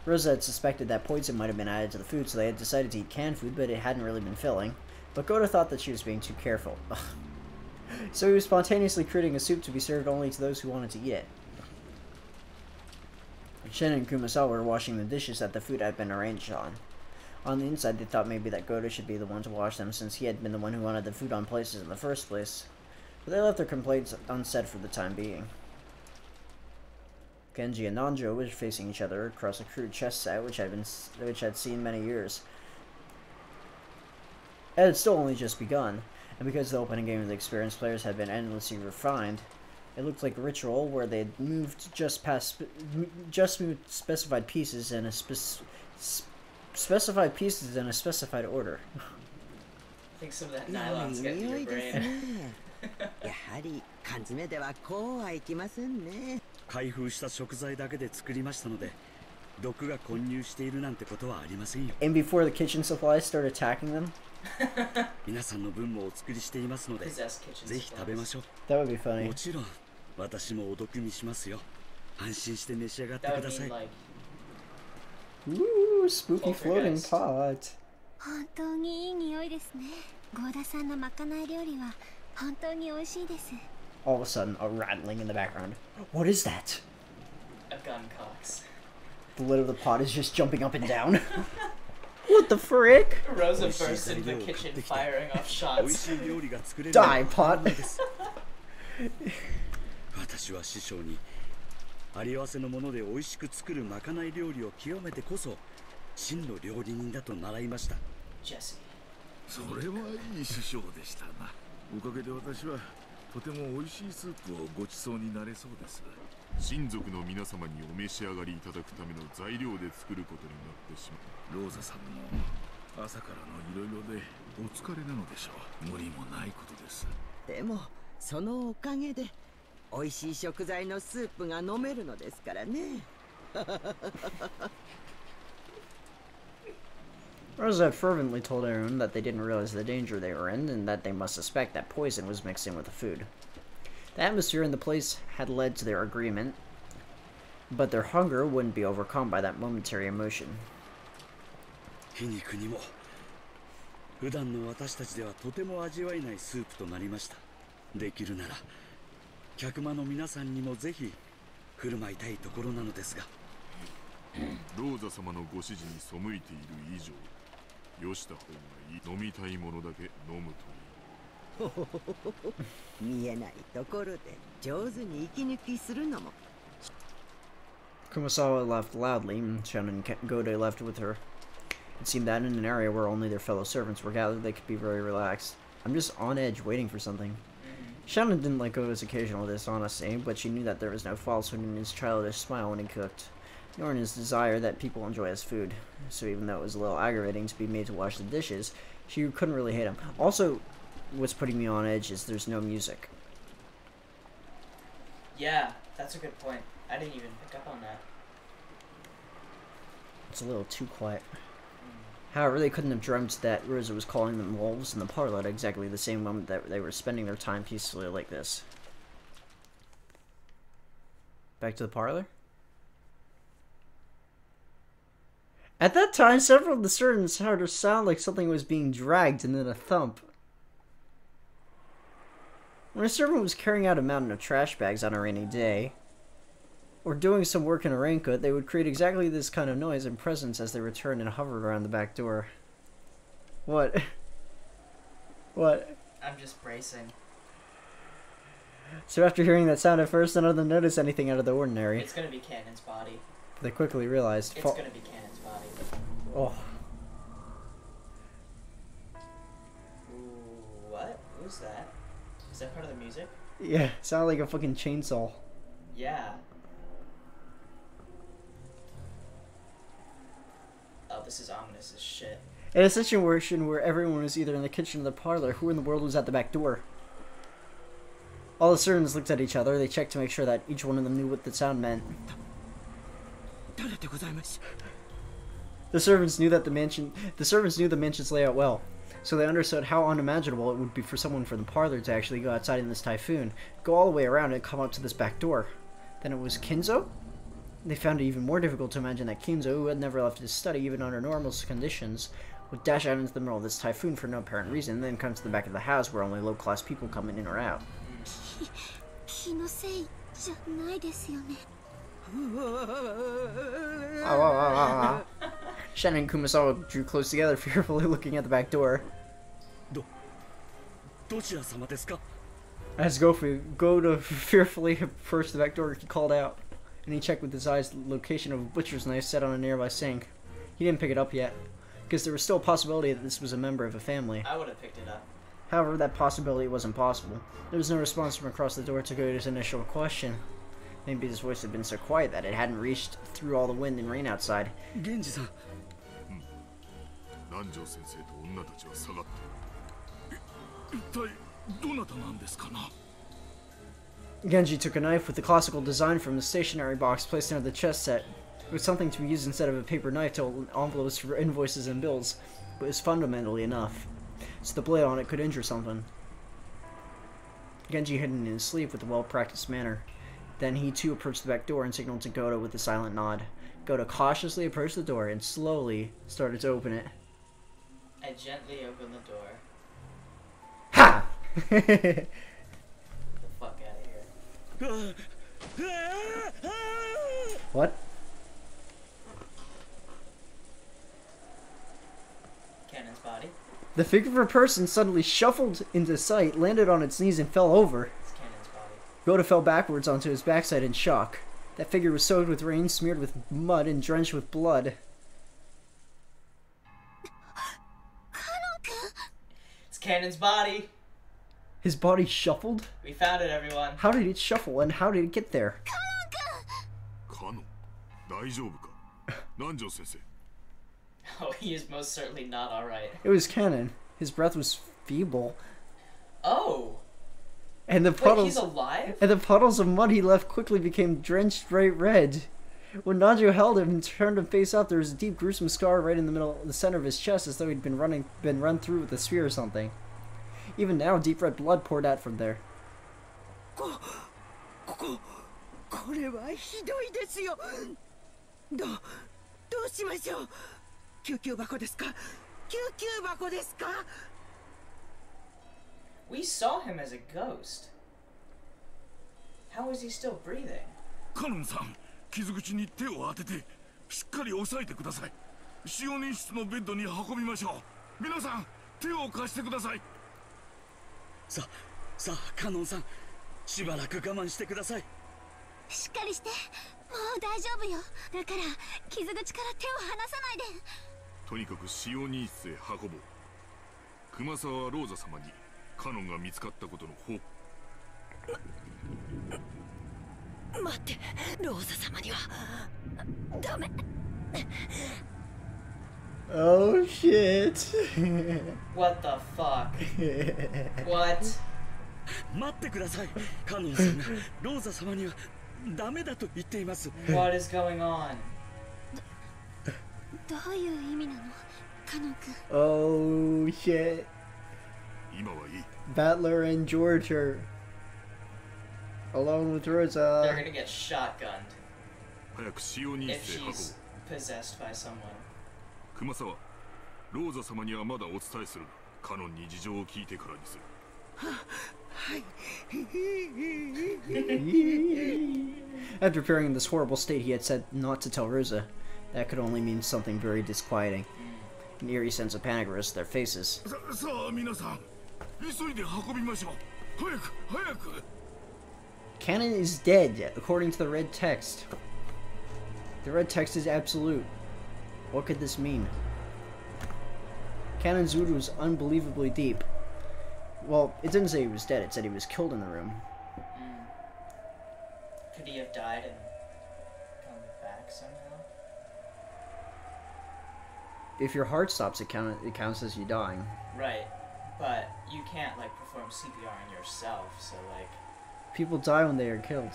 Speaker 1: Rosa had suspected that poison might have been added to the food, so they had decided to eat canned food, but it hadn't really been filling. But Goto thought that she was being too careful. So he was spontaneously creating a soup to be served only to those who wanted to eat it. Shannon and Kumasawa were washing the dishes that the food had been arranged on. On the inside, they thought maybe that Goto should be the one to wash them, since he had been the one who wanted the food on places in the first place. But they left their complaints unsaid for the time being. Genji and Nanjo were facing each other across a crude chess set which had seen many years. It had still only just begun, and because the opening game of the experienced players had been endlessly refined, it looked like a ritual where they had moved just moved specified pieces in a specified order.
Speaker 2: I think some of that nylon's getting to your brain.
Speaker 11: やはり缶詰ではこうはいきませんね。
Speaker 4: 開封した食材だけで作りましたので、毒が混入しているなんてことはありませんよ。
Speaker 1: And before the kitchen supplies start attacking them?
Speaker 4: 皆さんの分もお作りしていますので、ぜひ食べましょう。
Speaker 1: That would be funny.
Speaker 4: もちろん、私もお毒味しますよ。安心して召し上がってください。
Speaker 1: Ooh, spooky floating pot.
Speaker 9: 本当にいい匂いですね。ゴーダさんのまかない料理は本当に美味しいです。
Speaker 1: All of a sudden, a rattling in the background. What is that?
Speaker 2: A gun cocks.
Speaker 1: The lid of the pot is just jumping up and down. What the frick?
Speaker 2: Rosa bursts into the kitchen firing off shots.
Speaker 1: Die, pot.
Speaker 4: 私は師匠にあり合わせのもので美味しく作るまかない料理を極めてこそ真の料理人だと習いました。
Speaker 5: それはいい師匠でしたな。おかげで私はとても美味しいスープをごちそうになれそうです。親族の皆様にお召し上がりいただくための材料で作ることになってしまう。ローザさんも朝からのいろいろでお疲れなのでしょう。無理もないことです。
Speaker 11: でもそのおかげで美味しい食材のスープが飲めるのですからね。
Speaker 1: Rosa had fervently told everyone that they didn't realize the danger they were in, and that they must suspect that poison was mixed in with the food. The atmosphere in the place had led to their agreement, but their hunger wouldn't be overcome by that momentary emotion.
Speaker 4: 皮肉にも普段の私たちではとても味わえないスープとなりました。できるなら客間の皆さんにもぜひ振る舞いたいところなのですが。
Speaker 5: ローザ様のご指示に背いている以上、よした方がいい。飲みたいものだけ飲むといい。
Speaker 11: 見えないところで上手に息抜きするのも。
Speaker 1: Kumasawa laughed loudly, and Shannon and Goto left with her. It seemed that in an area where only their fellow servants were gathered, they could be very relaxed. I'm just on edge, waiting for something. Shannon didn't like Goto's occasional dishonesty, but she knew that there was no falsehood in his childish smile when he cooked, nor in his desire that people enjoy his food. So even though it was a little aggravating to be made to wash the dishes, she couldn't really hate him. Also, what's putting me on edge is there's no music.
Speaker 2: Yeah, that's a good point. I didn't even pick up on that.
Speaker 1: It's a little too quiet. However, they couldn't have dreamt that Rosa was calling them wolves in the parlor at exactly the same moment that they were spending their time peacefully like this. Back to the parlor? At that time, several of the servants heard a sound like something was being dragged and then a thump. When a servant was carrying out a mountain of trash bags on a rainy day, or doing some work in a raincoat, they would create exactly this kind of noise and presence as they returned and hovered around the back door. What? What?
Speaker 2: I'm just bracing.
Speaker 1: So after hearing that sound at first, none of them noticed anything out of the ordinary.
Speaker 2: It's gonna be Cannon's body.
Speaker 1: But they quickly realized...
Speaker 2: It's gonna be Cannon's body.
Speaker 1: Oh.
Speaker 2: Ooh, what? Who's that? Is that part of the music?
Speaker 1: Yeah, sounded like a fucking chainsaw.
Speaker 2: Yeah. Oh, this is ominous as shit.
Speaker 1: In a situation where everyone was either in the kitchen or the parlor, who in the world was at the back door? All the servants looked at each other. They checked to make sure that each one of them knew what the sound meant. The servants knew the mansion's layout well, so they understood how unimaginable it would be for someone from the parlor to actually go outside in this typhoon, go all the way around and come up to this back door. Then it was Kinzo? They found it even more difficult to imagine that Kinzo, who had never left his study even under normal conditions, would dash out into the middle of this typhoon for no apparent reason, and then come to the back of the house where only low-class people come in or out. Shannon and Kumasawa drew close together, fearfully looking at the back door. As Go to fearfully approach the back door, he called out, and he checked with his eyes the location of a butcher's knife set on a nearby sink. He didn't pick it up yet, because there was still a possibility that this was a member of a family.
Speaker 2: I would have picked it up.
Speaker 1: However, that possibility wasn't possible. There was no response from across the door to Goto's initial question. Maybe his voice had been so quiet that it hadn't reached through all the wind and rain outside.
Speaker 5: Genji
Speaker 1: took a knife with the classical design from the stationery box placed under the chest set. It was something to be used instead of a paper knife to hold envelopes for invoices and bills, but it was fundamentally enough, so the blade on it could injure someone. Genji hid in his sleep with a well-practiced manner. Then he too approached the back door and signaled to Goto with a silent nod. Goto cautiously approached the door and slowly started to open it.
Speaker 2: I gently opened the door.
Speaker 1: Ha!
Speaker 2: Get the fuck out of here.
Speaker 1: What?
Speaker 2: Cannon's body.
Speaker 1: The figure of a person suddenly shuffled into sight, landed on its knees, and fell over.
Speaker 2: It's Cannon's body.
Speaker 1: Goto fell backwards onto his backside in shock. That figure was soaked with rain, smeared with mud, and drenched with blood.
Speaker 2: It's Cannon's body.
Speaker 1: His body shuffled?
Speaker 2: We found it, everyone.
Speaker 1: How did it shuffle, and how did it get there?
Speaker 5: Canon, 大丈夫か? Nanjo sensei.
Speaker 2: Oh, he is most certainly not alright.
Speaker 1: It was Canon. His breath was feeble.
Speaker 2: Oh!
Speaker 1: And the puddles,
Speaker 2: wait, he's alive?
Speaker 1: And the puddles of mud he left quickly became drenched bright red. When Nanjo held him and turned him face up, there was a deep, gruesome scar right in the middle, the center of his chest, as though he'd been run through with a spear or something. Even now, deep red blood poured out from there.
Speaker 11: これはひどいですよ。どうしましょう。救急箱ですか？救急箱ですか？
Speaker 2: We saw him as a ghost. How is he still breathing?
Speaker 5: カノンさん、傷口に手を当ててしっかり押さえてください。使用人室のベッドに運びましょう。皆さん、手を貸してください。
Speaker 4: さあ、カノンさん、しばらく我慢してください。
Speaker 9: しっかりして、もう大丈夫よ。だから傷口から手を離さないで。
Speaker 5: とにかく使用人室へ運ぼう。熊沢ローザ様にカノンが見つかったことの報。
Speaker 11: 待って、ローザ様にはダメ。
Speaker 1: Oh shit.
Speaker 2: What the fuck? What?
Speaker 4: 待ってください。カノンさんがローザ様にはダメだと言っています。
Speaker 2: What is going on?
Speaker 9: どういう意味なの、カノン君。
Speaker 1: Oh shit.
Speaker 5: 今はいい。
Speaker 1: Battler and George are alone with Rosa.
Speaker 2: They're gonna get shotgunned
Speaker 5: 早く使用人
Speaker 2: if
Speaker 5: 室へ運ぼう。
Speaker 2: she's possessed by someone.
Speaker 5: 熊沢、ローザ様にはまだお伝えする。カノンに事情を聞いてからにする。
Speaker 11: はい。
Speaker 1: After appearing in this horrible state, he had said not to tell Rosa. That could only mean something very disquieting. An eerie sense of panic arose their faces.
Speaker 5: さあ皆さん、急いで運びましょう。早く早く。
Speaker 1: Canon is dead, according to the red text. The red text is absolute. What could this mean? Canon's wound was unbelievably deep. Well, it didn't say he was dead, it said he was killed in the room.
Speaker 2: Could he have died and come back somehow?
Speaker 1: If your heart stops, it counts as you dying.
Speaker 2: Right, but you can't, like, perform CPR on yourself, so, like...
Speaker 1: People die when they are killed.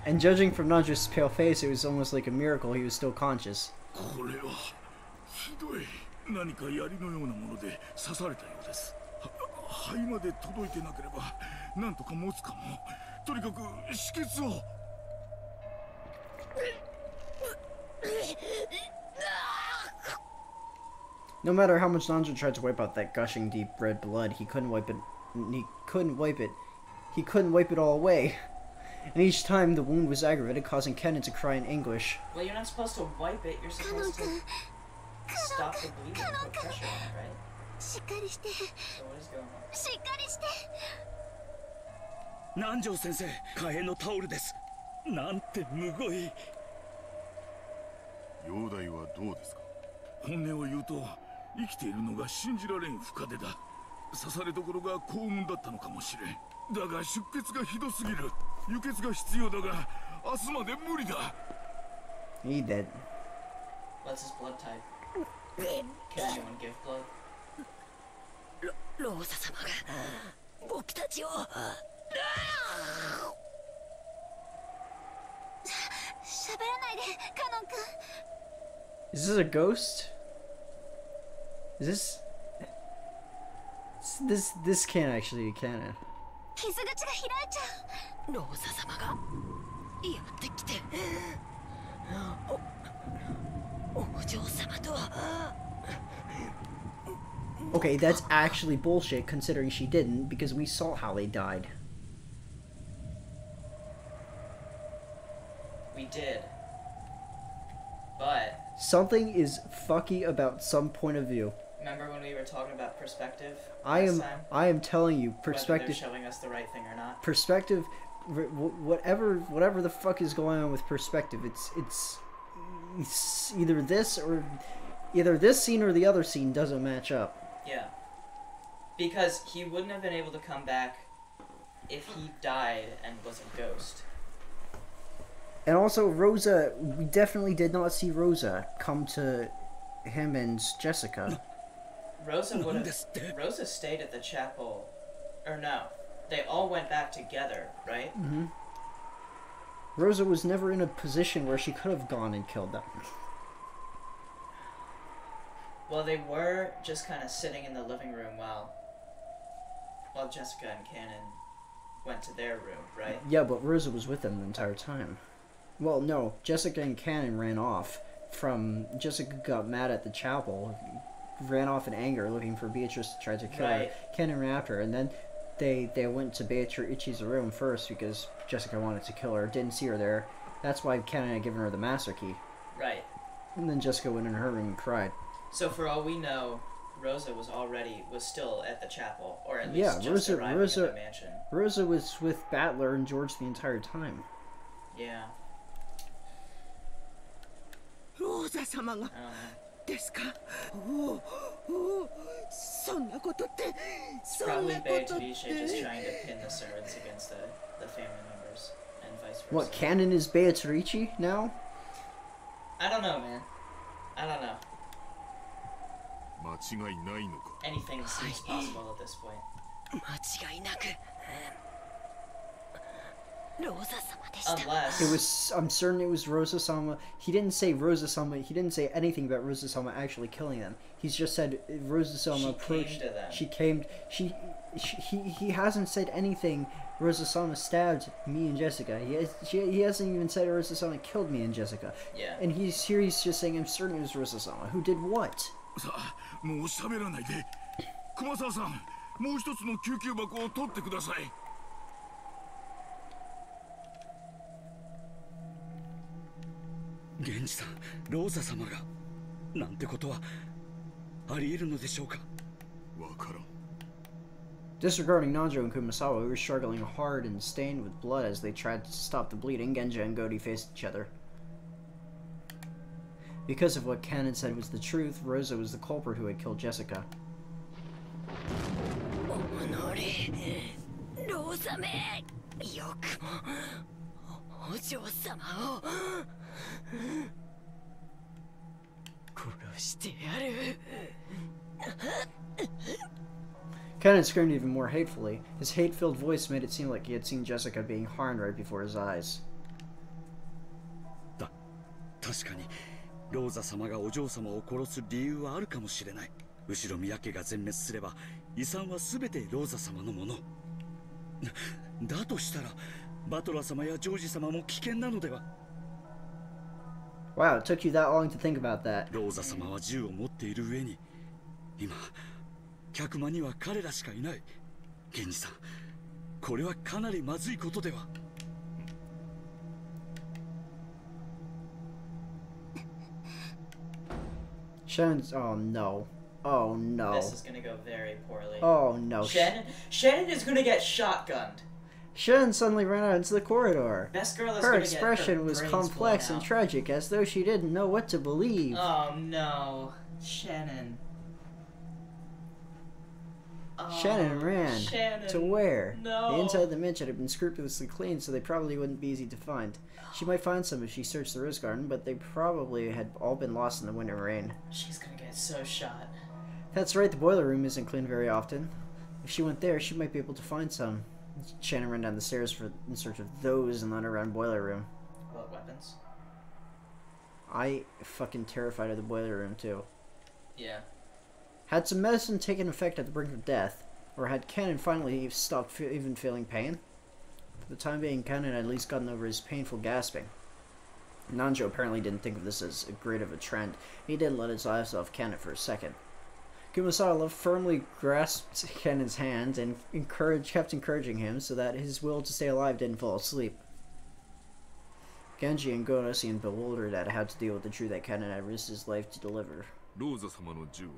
Speaker 1: And judging from Nandra's pale face, it was almost like a miracle he was still conscious.
Speaker 5: これはひどい。何か槍のようなもので刺されたようです。肺まで届いてなければなんとか持つかも。とにかく止血を。
Speaker 1: No matter how much Nandra tried to wipe out that gushing deep red blood, he couldn't wipe it. He couldn't wipe it all away. And each time the wound was aggravated, causing Canon to cry in anguish.
Speaker 2: Well, you're not supposed to wipe it. You're supposed to stop the bleeding and put pressure on it, right? So what is going on?
Speaker 4: 南條先生、火炎のタオルです。なんてむごい。
Speaker 5: 容体はどうですか。本音を言うと生きているのが信じられん深手だ。刺されどころが幸運だったのかもしれん。だが出血がひどすぎる。輸血が必要だが明日まで無理だ。
Speaker 1: He dead.
Speaker 2: What's his blood type? Can anyone give blood?
Speaker 12: ローサ様が僕たちを。
Speaker 9: 喋らないで、カノン君。
Speaker 1: Is this a ghost? Is this can't actually be Canon.
Speaker 9: 傷口が開いちゃう。
Speaker 12: ローサ様がやってきて、お嬢様と。
Speaker 1: Okay, that's actually bullshit considering she didn't, because we saw how they died.
Speaker 2: We did. But...
Speaker 1: Something is fucky about some point of view.
Speaker 2: Remember when we were talking about perspective
Speaker 1: I
Speaker 2: time?
Speaker 1: am telling you, perspective...
Speaker 2: Whether they're showing us the right thing or not.
Speaker 1: Perspective... Whatever the fuck is going on with perspective, it's either this or... Either this scene or the other scene doesn't match up.
Speaker 2: Yeah. Because he wouldn't have been able to come back if he died and was a ghost.
Speaker 1: And also, Rosa, we definitely did not see Rosa come to him and Jessica.
Speaker 2: Rosa stayed at the chapel. Or no, they all went back together, right?
Speaker 1: Mm-hmm. Rosa was never in a position where she could have gone and killed them.
Speaker 2: Well, they were just kind of sitting in the living room while Jessica and Canon went to their room, right?
Speaker 1: Yeah, but Rosa was with them the entire time. Well, no, Jessica and Canon ran off Jessica got mad at the chapel, ran off in anger looking for Beatrice to try to kill her. Canon ran after her, and then they went to Beatrice's room first because Jessica wanted to kill her, didn't see her there. That's why Canon had given her the master key.
Speaker 2: Right.
Speaker 1: And then Jessica went in her room and cried.
Speaker 2: So for all we know, Rosa was still at the chapel, or at least just arriving at the mansion.
Speaker 1: Rosa was with Battler and George the entire time.
Speaker 2: Yeah.
Speaker 11: ローザ様がですか。おお、そんなことって。
Speaker 2: It's probably Beatrice just trying to pin the servants against the family members and vice versa.
Speaker 1: What, Canon is Beatrice now?
Speaker 2: I don't know, man. I don't know.
Speaker 5: 間違いないのか。
Speaker 2: Anything seems possible at this point.
Speaker 12: 間違いなくローザ様でした。
Speaker 2: Unless
Speaker 1: I'm certain it was Rosa-sama. He didn't say Rosa-sama. He didn't say anything about Rosa-sama actually killing them. He's just said Rosa-sama approached.
Speaker 2: Came to them.
Speaker 1: She came. he hasn't said anything. Rosa-sama stabbed me and Jessica. He hasn't even said Rosa-sama killed me and Jessica.
Speaker 2: Yeah.
Speaker 1: And he's just saying I'm certain it was Rosa-sama. Who did what?
Speaker 5: もう喋らないで。熊沢さん、もう一つの救急箱を取ってください。
Speaker 4: 源氏さん、ローザ様がなんてことはあり得るのでしょうか。
Speaker 5: わからん。
Speaker 1: Disregarding Nanjo and Kumasawa, who were struggling hard and stained with blood as they tried to stop the bleeding, Genja and Gh0sts faced each other. Because of what Canon said was the truth, Rosa was the culprit who had killed Jessica. Canon screamed even more hatefully. His hate-filled voice made it seem like he had seen Jessica being harmed right before his eyes.
Speaker 4: 確かにローザ様がお嬢様を殺す理由はあるかもしれない。後ろ宮家が全滅すれば遺産は全てローザ様のもの。だとしたらバトラー様やジョージ様も危険なのでは。
Speaker 1: Wow, it took you that long to think about that.
Speaker 4: ローザ様は銃を持っている上に今客間には彼らしかいない。源氏さん、これはかなりまずいことでは。
Speaker 1: Shannon's... Oh no. Oh no.
Speaker 2: This is gonna go very poorly.
Speaker 1: Oh no.
Speaker 2: Shannon is gonna get shotgunned.
Speaker 1: Shannon suddenly ran out into the corridor.
Speaker 2: Best girl is
Speaker 1: her
Speaker 2: gonna
Speaker 1: expression
Speaker 2: get her
Speaker 1: was
Speaker 2: brains
Speaker 1: complex
Speaker 2: blown
Speaker 1: and
Speaker 2: out.
Speaker 1: tragic, as though she didn't know what to believe.
Speaker 2: Oh no, Shannon.
Speaker 1: Shannon ran.
Speaker 2: Shannon.
Speaker 1: To where?
Speaker 2: No.
Speaker 1: The inside of the mansion had been scrupulously cleaned, so they probably wouldn't be easy to find. She might find some if she searched the rose garden, but they probably had all been lost in the winter rain.
Speaker 2: She's gonna get so shot.
Speaker 1: That's right, the boiler room isn't cleaned very often. If she went there, she might be able to find some. Shannon ran down the stairs in search of those in the underground boiler room.
Speaker 2: What weapons?
Speaker 1: I fucking terrified of the boiler room too.
Speaker 2: Yeah.
Speaker 1: Had some medicine taken effect at the brink of death, or had Canon finally stopped even feeling pain? For the time being, Canon had at least gotten over his painful gasping. Nanjo apparently didn't think of this as great of a trend. He did let his eyes off Canon for a second. Kumasawa firmly grasped Canon's hand and kept encouraging him so that his will to stay alive didn't fall asleep. Genji and Gh0sts seemed bewildered at how to deal with the truth that Canon had risked his life to deliver.
Speaker 5: ローザ様の銃は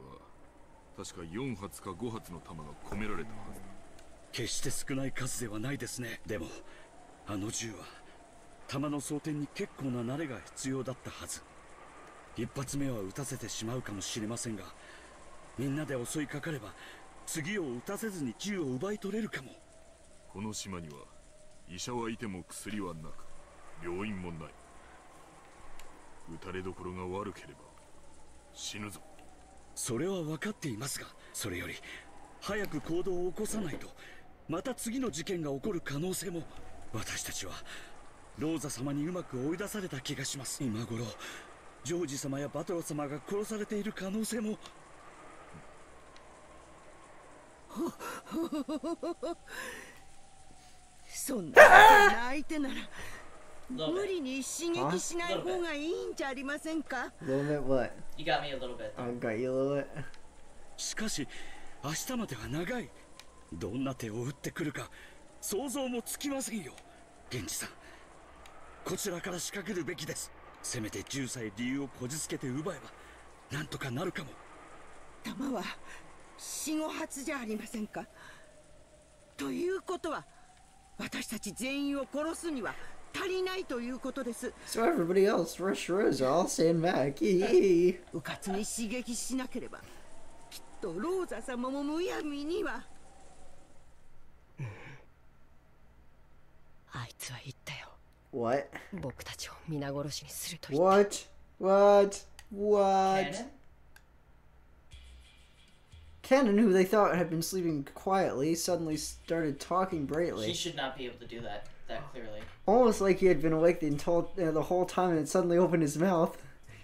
Speaker 5: 確か4発か5発の弾が込められたはずだ。
Speaker 4: 決して少ない数ではないですね。でもあの銃は弾の装填に結構な慣れが必要だったはず。一発目は撃たせてしまうかもしれませんが、みんなで襲いかかれば次を撃たせずに銃を奪い取れるかも。
Speaker 5: この島には医者はいても薬はなく、病院もない。撃たれどころが悪ければ死ぬぞ。
Speaker 4: それは分かっていますが、それより早く行動を起こさないとまた次の事件が起こる可能性も。私たちはローザ様にうまく追い出された気がします。今頃ジョージ様やバトラ様が殺されている可能性も。
Speaker 11: そんな相手なら無理に刺激しない方がいいんじゃありませんか。
Speaker 1: A little bit what?
Speaker 2: You got me a little bit.
Speaker 1: I got you a little bit.
Speaker 4: しかし明日までは長い。どんな手を打ってくるか想像もつきませんよ。源氏さん、こちらから仕掛けるべきです。せめて10歳理由をこじつけて奪えばなんとかなるかも。
Speaker 11: 弾は4、5発じゃありませんか。ということは私たち全員を殺すには足りないということです。
Speaker 1: So everybody else, rush Rosa, I'll stand back.
Speaker 11: うかつに刺激しなければきっとローザ様もむやみには。
Speaker 12: あいつは言ったよ。
Speaker 1: What?
Speaker 12: 僕たちを皆殺しにすると言った。
Speaker 1: What? Canon, who they thought had been sleeping quietly, suddenly started talking brightly.
Speaker 2: He should not be able to do that clearly.
Speaker 1: Almost like he had been awake the whole time and had suddenly opened his mouth.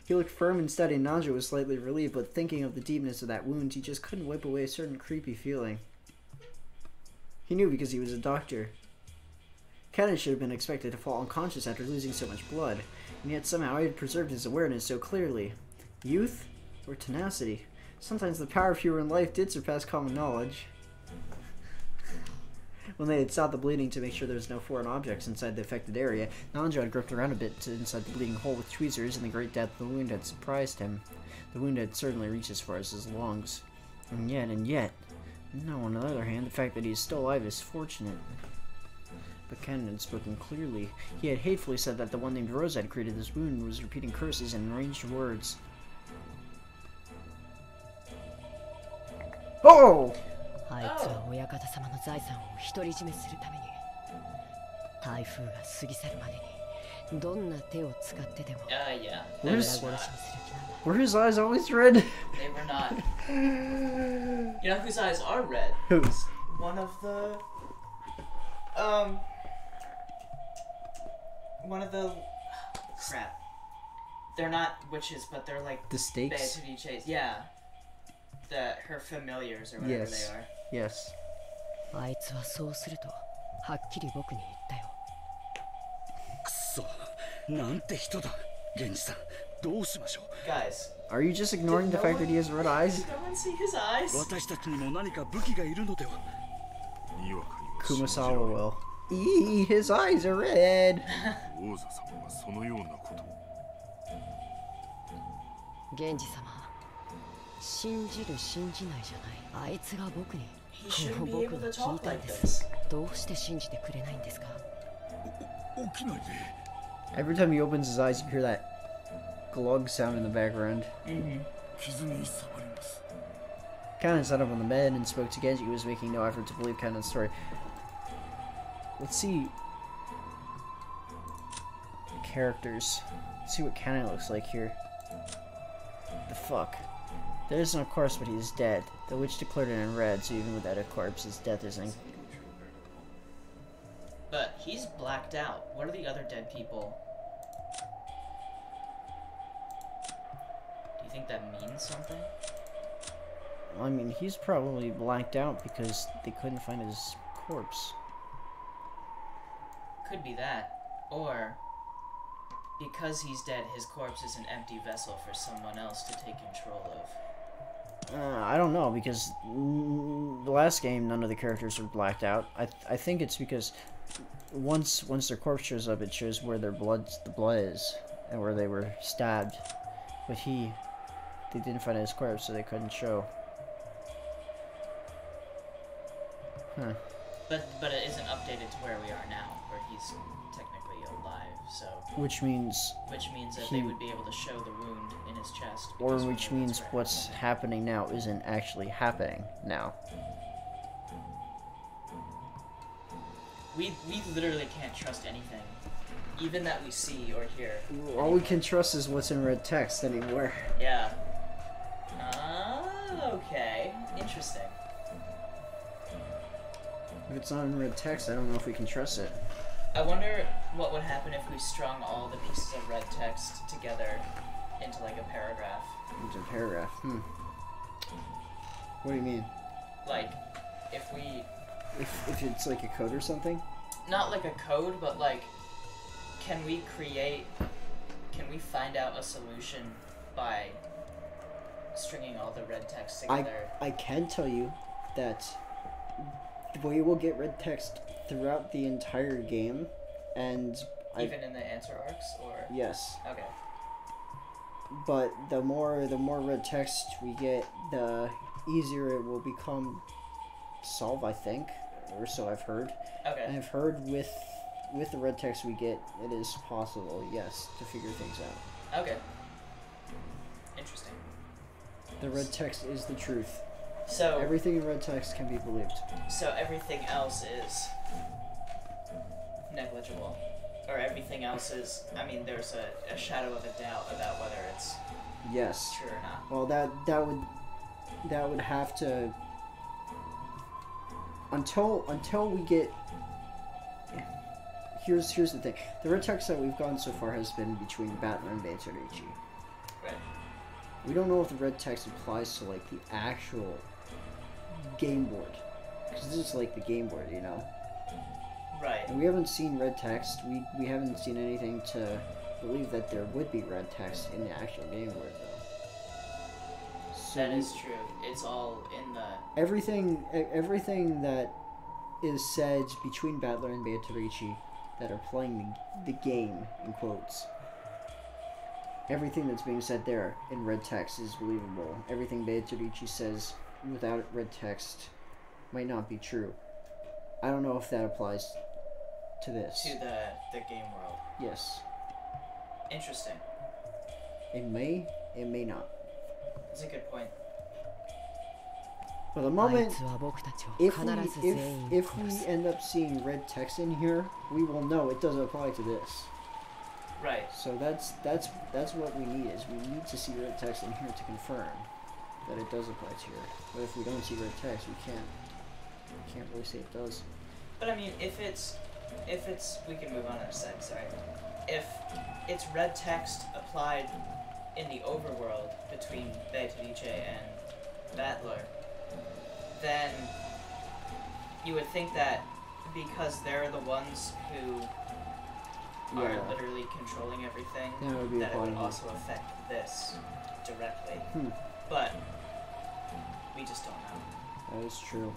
Speaker 1: He looked firm and steady. Nanjo was slightly relieved, but thinking of the deepness of that wound, he just couldn't wipe away a certain creepy feeling. He knew because he was a doctor. Canon should have been expected to fall unconscious after losing so much blood, and yet somehow he had preserved his awareness so clearly. Youth? Or tenacity? Sometimes the power of human life did surpass common knowledge. When they had stopped the bleeding to make sure there was no foreign objects inside the affected area, Nanjo had groped around a bit inside the bleeding hole with tweezers, and the great depth of the wound had surprised him. The wound had certainly reached as far as his lungs. And yet... No, on the other hand, the fact that he is still alive is fortunate. But Canon had spoken clearly. He had hatefully said that the one named Rosa had created this wound and was repeating curses and arranged words. Oh!
Speaker 12: あいつは親方様の財産を独り占めするために台風が過ぎ去るまでにどんな手を使ってでも
Speaker 2: yeah.
Speaker 1: Were his eyes always red?
Speaker 2: They were not. You know whose eyes are red?
Speaker 1: Whose?
Speaker 2: One of the... One of the... Crap. They're not witches, but they're like...
Speaker 1: The stakes?
Speaker 2: Bad to be chased. Yeah. Her familiars or whatever they are.
Speaker 1: Yes.
Speaker 12: あいつはそうするとはっきり僕に言ったよ。
Speaker 4: くそ、なんて人だ。源氏さん、どうしましょう。
Speaker 2: Guys.
Speaker 1: Are you just ignoring the fact that he has red eyes?
Speaker 2: Did no one see his eyes?
Speaker 4: 私たちにも何か武器がいるのでは。
Speaker 1: Kumasawa will. Eee, his eyes are red.
Speaker 5: 王座様がそのようなこと。
Speaker 12: 源氏様、信じる信じないじゃない。あいつが僕にこの僕が聞いたんです。どうして信じてくれないんですか。
Speaker 5: 起きないで。
Speaker 1: Every time he opens his eyes, you hear that glug sound in the background. Canon sat up on the bed and spoke to Genji, who was making no effort to believe Canon's story. Let's see the characters. Let's see what Canon looks like here. The fuck? There is no corpse, but he is dead. The witch declared it in red, so even without a corpse, his death isn't.
Speaker 2: But he's blacked out. What are the other dead people? Do you think that means something?
Speaker 1: Well, I mean, he's probably blacked out because they couldn't find his corpse.
Speaker 2: Could be that. Or, because he's dead, his corpse is an empty vessel for someone else to take control of.
Speaker 1: I don't know, because the last game, none of the characters were blacked out. I think it's because once their corpse shows up, it shows where the blood is and where they were stabbed. But they didn't find his corpse, so they couldn't show. Huh.
Speaker 2: But it isn't updated to where we are now, where he's technically alive. So. Which means that they would be able to show the wound in his chest.
Speaker 1: Or which means what's happening now isn't actually happening now.
Speaker 2: We literally can't trust anything, even that we see or hear.
Speaker 1: All we can trust is what's in red text anymore.
Speaker 2: Yeah. Okay. Interesting.
Speaker 1: If it's not in red text, I don't know if we can trust it.
Speaker 2: I wonder what would happen if we strung all the pieces of red text together into like a paragraph.
Speaker 1: Into a paragraph? What do you mean?
Speaker 2: Like, if we...
Speaker 1: If it's like a code or something?
Speaker 2: Not like a code, but like, can we find out a solution by stringing all the red text together?
Speaker 1: I can tell you that we will get red text throughout the entire game, and
Speaker 2: even in the answer arcs, or
Speaker 1: yes.
Speaker 2: Okay.
Speaker 1: But the more red text we get, the easier it will become solve, I think, or so I've heard.
Speaker 2: Okay.
Speaker 1: And I've heard with the red text we get, it is possible, yes, to figure things out.
Speaker 2: Okay. Interesting.
Speaker 1: The red text is the truth.
Speaker 2: So
Speaker 1: everything in red text can be believed.
Speaker 2: So everything else is negligible, or everything else is. I mean, there's a shadow of a doubt about whether it's true or not.
Speaker 1: Well, that would have to until we get. Here's the thing. The red text that we've gotten so far has been between Batman and Banshee.
Speaker 2: Right.
Speaker 1: We don't know if the red text applies to like the actual game board. Because this is like the game board, you know?
Speaker 2: Right.
Speaker 1: And we haven't seen red text. We haven't seen anything to believe that there would be red text in the actual game board, though. So
Speaker 2: that is true. It's all in the...
Speaker 1: Everything that is said between Battler and Beatrice that are playing the game, in quotes. Everything that's being said there in red text is believable. Everything Beatrice says without red text might not be true. I don't know if that applies to this.
Speaker 2: To the game world.
Speaker 1: Yes.
Speaker 2: Interesting.
Speaker 1: It may not.
Speaker 2: That's a good point.
Speaker 1: For the moment, if we end up seeing red text in here, we will know it doesn't apply to this.
Speaker 2: Right.
Speaker 1: So that's what we need is we need to see red text in here to confirm that it does apply to here. But if we don't see red text, we can't really say it does.
Speaker 2: But I mean, if it's we can move on in a sec. Sorry. If it's red text applied in the overworld between Beatrice and Battler, then you would think that because they're the ones who are literally controlling everything, that it would also affect this directly. But we just don't know.
Speaker 1: That is true.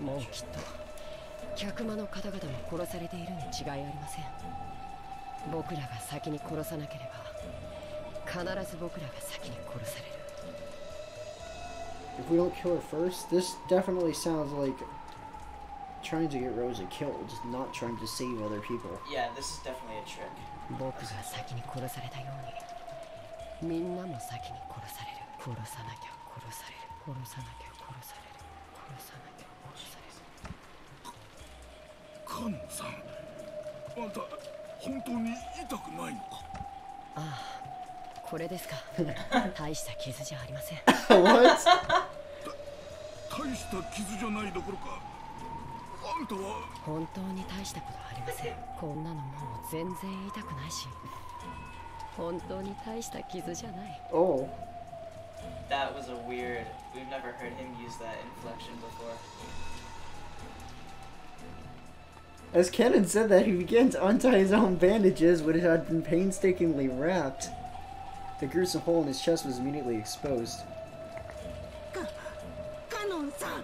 Speaker 12: もうきっと客間の方々も殺されているに違いありません。僕らが先に殺さなければ必ず僕らが先に殺される。
Speaker 1: If we don't kill her first, this definitely sounds like trying to get Rosa killed, not trying to save other people.
Speaker 2: Yeah, this is definitely a trick.
Speaker 12: 僕が先に殺されたようにみんなも先に殺される。殺さなきゃ殺される。殺さなきゃ殺される。殺さなきゃ殺される。
Speaker 5: カノンさん、あんた本当に痛くないのか？
Speaker 12: ああ、これですか。大した傷じゃありません。
Speaker 1: What?
Speaker 5: 大した傷じゃないどころか、あんたは
Speaker 12: 本当に大したことありません。こんなのもう全然痛くないし、本当に大した傷じゃない。
Speaker 1: Oh.
Speaker 2: That was a weird. We've never heard him use that inflection before.
Speaker 1: As Canon said that, he began to untie his own bandages, which had been painstakingly wrapped. The gruesome hole in his chest was immediately exposed.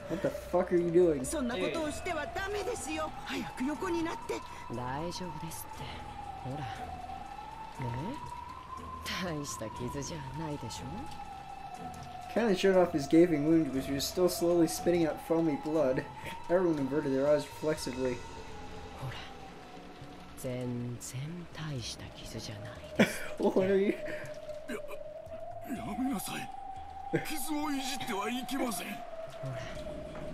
Speaker 1: What the fuck are you doing?
Speaker 11: そんなことをしてはダメですよ。早く横になって。
Speaker 12: 大丈夫ですって。ほら。大した傷じゃないでしょ。
Speaker 1: Canon showed off his gaping wound, which was still slowly spitting out foamy blood. Everyone averted their eyes reflexively.
Speaker 12: ほら。全然大した傷じゃないです。
Speaker 1: What are you?
Speaker 5: やめなさい。傷をいじってはいけません。
Speaker 12: ほら、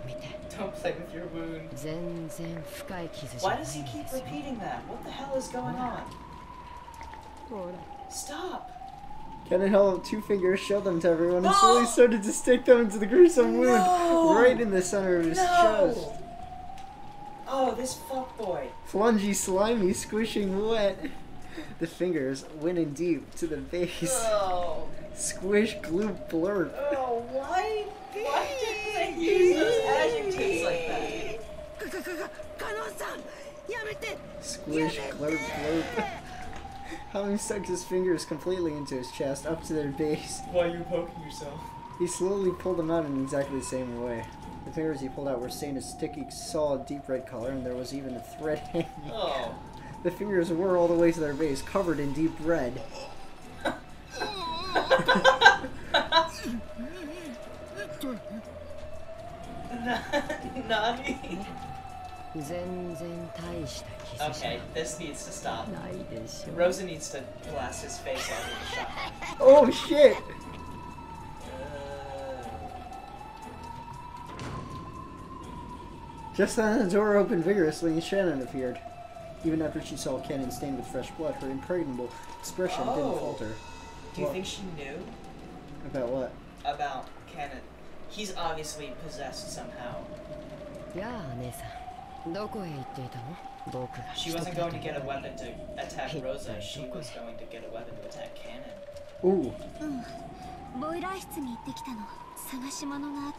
Speaker 12: 見て。
Speaker 2: Don't play with your wound.
Speaker 12: 全然深い傷じゃ
Speaker 2: Why
Speaker 12: ないん
Speaker 2: does
Speaker 12: です
Speaker 2: he
Speaker 12: よ。
Speaker 2: keep repeating that? What the hell is going on?
Speaker 12: ほら。
Speaker 2: Stop.
Speaker 1: Canon held up two fingers, showed them to everyone, and slowly started to stick them into the gruesome wound, right in the center of his chest.
Speaker 2: Oh, this fuckboy.
Speaker 1: Flungy, slimy, squishing wet. The fingers went in deep to the base.
Speaker 2: Oh.
Speaker 1: Squish, glue, blurp.
Speaker 2: Oh, why? Why did they use those adjectives like that?
Speaker 11: カノンさん、やめて。
Speaker 1: Squish, glurp, blurp. Having stuck his fingers completely into his chest, up to their base.
Speaker 2: Why are you poking yourself?
Speaker 1: He slowly pulled them out in exactly the same way. The fingers he pulled out were stained a sticky, solid, deep red color, and there was even a thread hanging.
Speaker 2: Oh.
Speaker 1: The fingers were all the way to their base, covered in deep red.
Speaker 2: Nani?
Speaker 12: Okay,
Speaker 2: this needs to stop. Rosa needs to blast his face out with a shotgun.
Speaker 1: Oh shit! Just then the door opened vigorously and Shannon appeared. Even after she saw Canon stained with fresh blood, her impregnable expression didn't falter.
Speaker 2: Do you think she knew?
Speaker 1: About what?
Speaker 2: About Canon. He's obviously possessed somehow. She wasn't going to get a weapon to attack Rosa, she was going to get a weapon to attack Canon.
Speaker 1: Ooh.
Speaker 9: ボイラー室に行ってきたの。探し物があって、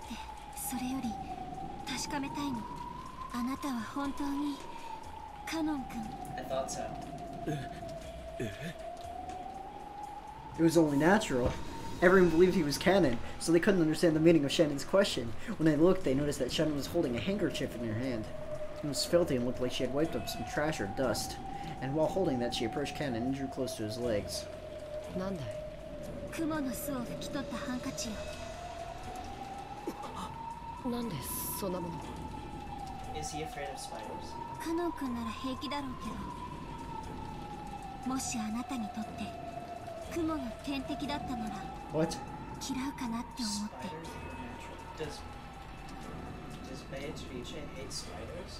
Speaker 9: それより確かめたいの。あなたは本当にカノン君。
Speaker 2: I thought so.
Speaker 1: It was only natural. Everyone believed he was Canon, so they couldn't understand the meaning of Shannon's question. When they looked, they noticed that Shannon was holding a handkerchief in her hand. It was filthy and looked like she had wiped up some trash or dust. And while holding that, she approached Canon and drew close to his legs.
Speaker 12: なんだい？
Speaker 9: クモの巣を拭き取ったハンカチよ。
Speaker 12: なんでそんなもの？
Speaker 2: Is he afraid of spiders?
Speaker 9: カノン君なら平気だろうけど、もしあなたにとってクモが天敵だったなら
Speaker 1: What?
Speaker 9: 嫌うかなって思って。
Speaker 2: Does Beatrice hate spiders?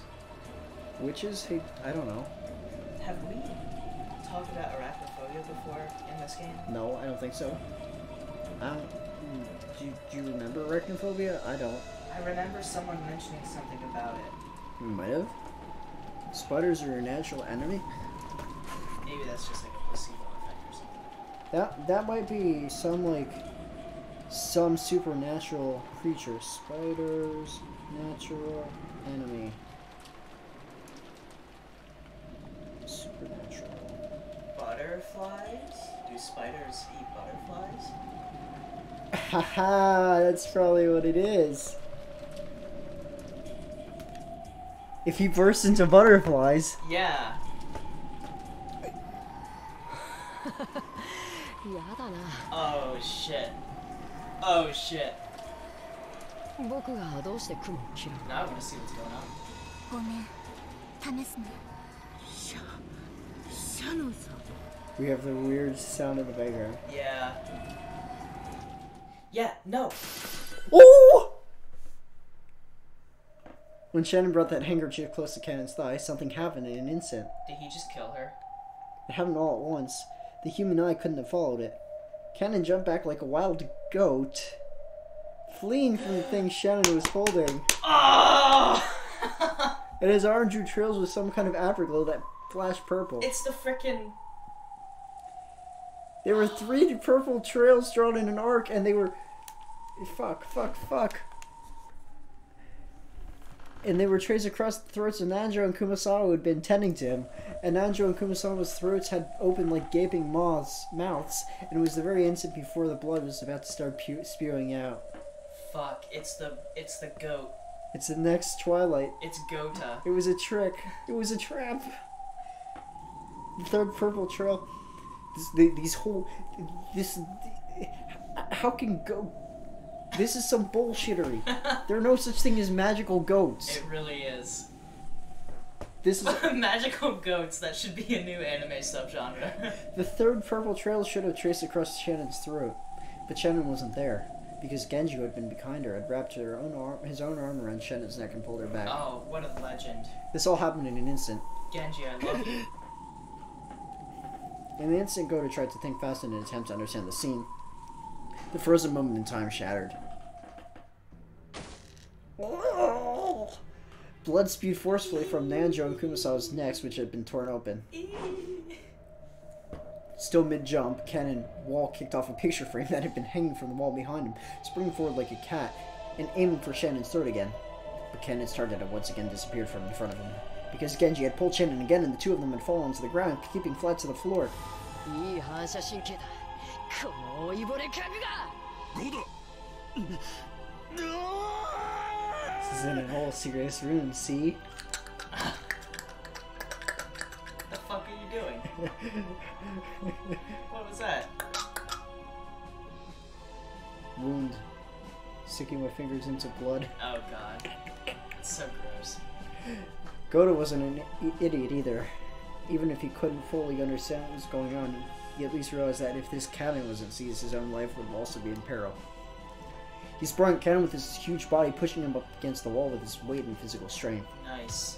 Speaker 1: Witches hate... I don't know.
Speaker 2: Have we talked about arachnophobia before in this game?
Speaker 1: No, I don't think so. Do you remember arachnophobia? I don't.
Speaker 2: I remember someone mentioning something about it.
Speaker 1: You might have. Spiders are your natural enemy?
Speaker 2: Maybe that's just like a placebo effect or something.
Speaker 1: That might be some supernatural creature. Spiders, natural enemy. Supernatural.
Speaker 2: Butterflies? Do spiders eat butterflies?
Speaker 1: Haha, that's probably what it is. If he bursts into butterflies.
Speaker 2: Yeah.
Speaker 12: やだな。
Speaker 2: Oh shit. Oh shit.
Speaker 12: 僕がどうして雲を嫌う？
Speaker 2: Now I want to see what's going on.
Speaker 9: ごめん、試すね。
Speaker 11: シャノンさん。
Speaker 1: We have the weird sound in the background.
Speaker 2: Yeah. Yeah, no.
Speaker 1: Oh! When Shannon brought that handkerchief close to Cannon's thigh, something happened in an instant.
Speaker 2: Did he just kill her?
Speaker 1: It happened all at once. The human eye couldn't have followed it. Cannon jumped back like a wild goat, fleeing from the thing Shannon was holding.
Speaker 2: Oh!
Speaker 1: And his arm drew trails with some kind of afterglow that flashed purple.
Speaker 2: It's the frickin'...
Speaker 1: There were 3 purple trails drawn in an arc, and they were... Fuck. And they were traced across the throats of Nanjo and Kumasawa, who had been tending to him. And Nanjo and Kumasawa's throats had opened like gaping mouths, and it was the very instant before the blood was about to start spewing out.
Speaker 2: Fuck, it's the goat.
Speaker 1: It's the next Twilight.
Speaker 2: It's Gota.
Speaker 1: It was a trick. It was a trap. The 3rd purple trail. How can go? This is some bullshittery. There are no such thing as magical goats.
Speaker 2: It really is.
Speaker 1: This is
Speaker 2: magical goats. That should be a new anime subgenre.
Speaker 1: The 3rd purple trail should have traced across Shannon's throat, but Shannon wasn't there because Genji, who had been behind her, had wrapped his own arm around Shannon's neck and pulled her back.
Speaker 2: Oh, what a legend!
Speaker 1: This all happened in an instant.
Speaker 2: Genji, I love you.
Speaker 1: In the instant, Gota tried to think fast in an attempt to understand the scene. The frozen moment in time shattered. Blood spewed forcefully from Nanjo and Kumasawa's necks, which had been torn open. Still mid-jump, Canon wall kicked off a picture frame that had been hanging from the wall behind him, springing forward like a cat, and aiming for Shannon's throat again. But Canon's target had once again disappeared from in front of him, because Genji had pulled Shannon again, and the 2 of them had fallen to the ground, keeping flat to the floor. This isn't at all serious room, see?
Speaker 2: The fuck are you doing? What was that?
Speaker 1: Wound. Sticking my fingers into blood.
Speaker 2: Oh god. It's so gross.
Speaker 1: Gota wasn't an idiot either. Even if he couldn't fully understand what was going on, he at least realized that if this Canon wasn't seized, his own life would also be in peril. He sprung at Canon with his huge body, pushing him up against the wall with his weight and physical strength.
Speaker 2: Nice.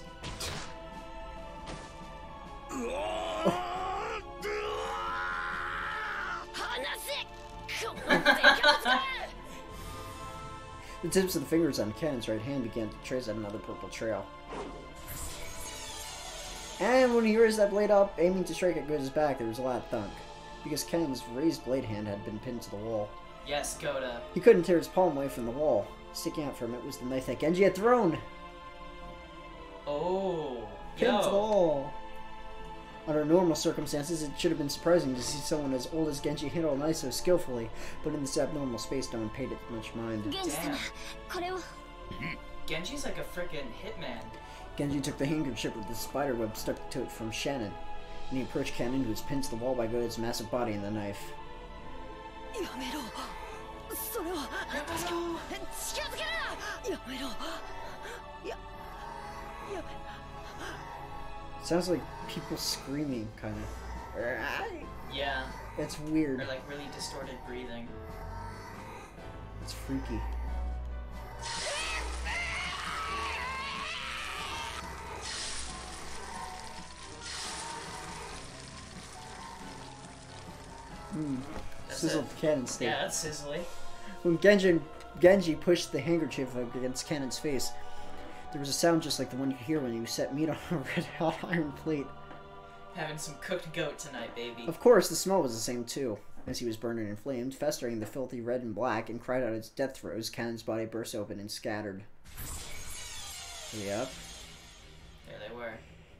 Speaker 1: The tips of the fingers on Canon's right hand began to trace out another purple trail. And when he raised that blade up, aiming to strike at Gota's back, there was a loud thunk, because Canon's raised blade hand had been pinned to the wall.
Speaker 2: Yes, Goda.
Speaker 1: He couldn't tear his palm away from the wall. Sticking out from it was the knife that Genji had thrown.
Speaker 2: Oh,
Speaker 1: Pinned to the wall. Under normal circumstances, it should have been surprising to see someone as old as Genji handle a knife so skillfully, but in this abnormal space, no one paid it much mind.
Speaker 2: Damn. Genji's like a freaking hitman.
Speaker 1: Genji took the handkerchief with the spider web stuck to it from Shannon, and he approached Canon, who was pinned to the wall by Goda's massive body and the knife. Sounds like people screaming, kind of.
Speaker 2: Yeah.
Speaker 1: It's weird.
Speaker 2: Or like really distorted breathing.
Speaker 1: It's freaky. Sizzled Canon steak.
Speaker 2: Yeah, that's sizzly.
Speaker 1: When Genji pushed the handkerchief against Canon's face, there was a sound just like the one you hear when you set meat on a red-hot iron plate.
Speaker 2: Having some cooked goat tonight, baby.
Speaker 1: Of course, the smell was the same too. As he was burned and inflamed, festering in the filthy red and black, and cried out its death throes, Canon's body burst open and scattered. Yep.
Speaker 2: There they were.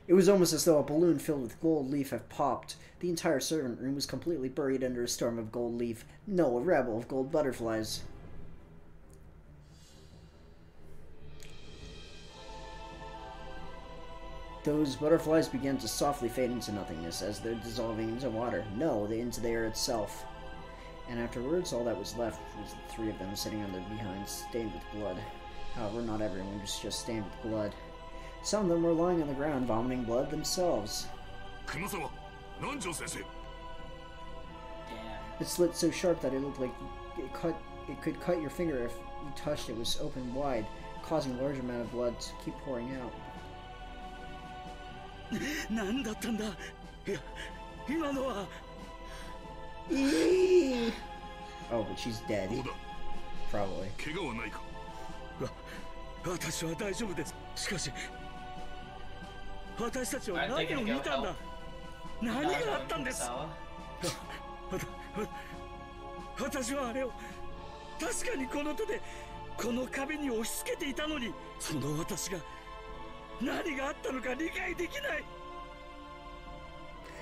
Speaker 1: It was almost as though a balloon filled with gold leaf had popped. The entire servant room was completely buried under a storm of gold leaf. No, a rabble of gold butterflies. Those butterflies began to softly fade into nothingness as they're dissolving into water. No, into the air itself. And afterwards, all that was left was the three of them sitting on their behinds, stained with blood. However, not everyone was just stained with blood. Some of them were lying on the ground, vomiting blood themselves.
Speaker 2: Damn.
Speaker 1: It slit so sharp that it looked like it could cut your finger if you touched it. Was open wide, causing a large amount of blood to keep pouring out. Oh, but she's dead. Probably.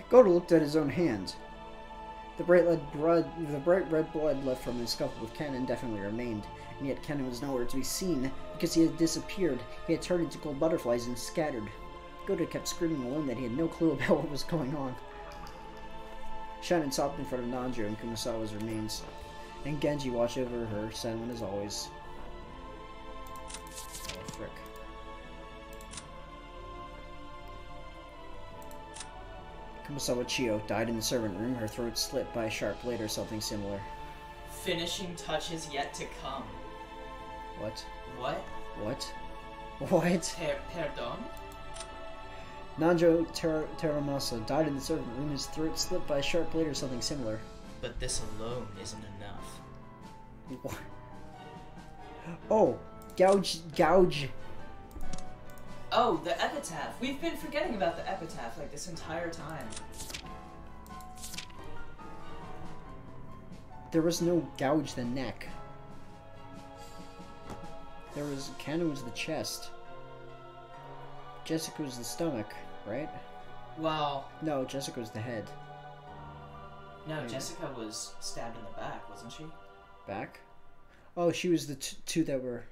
Speaker 1: Goda looked at his own hand. The bright red blood left from his scuffle with Canon definitely remained, and yet Canon was nowhere to be seen because he had disappeared. He had turned into gold butterflies and scattered. Goda kept screaming alone that he had no clue about what was going on. Shannon stopped in front of Nanjo and Kumasawa's remains, and Genji watched over her, silent as always. Oh, frick. Kumasawa Chiyo died in the servant room, her throat slit by a sharp blade or something similar.
Speaker 2: Finishing touches yet to come.
Speaker 1: What?
Speaker 2: What?
Speaker 1: What? What?
Speaker 2: Pardon?
Speaker 1: Nanjo Teramasa died in the servant room, his throat slit by a sharp blade or something similar.
Speaker 2: But this alone isn't enough.
Speaker 1: What? Oh, gouge.
Speaker 2: Oh, the epitaph. We've been forgetting about the epitaph like this entire time.
Speaker 1: There was no gouge the neck. There was Canon was the chest. Jessica was the stomach, right?
Speaker 2: Wow.
Speaker 1: No, Jessica was the head.
Speaker 2: No, maybe. Jessica was stabbed in the back, wasn't she?
Speaker 1: Back? Oh, she was the two that were...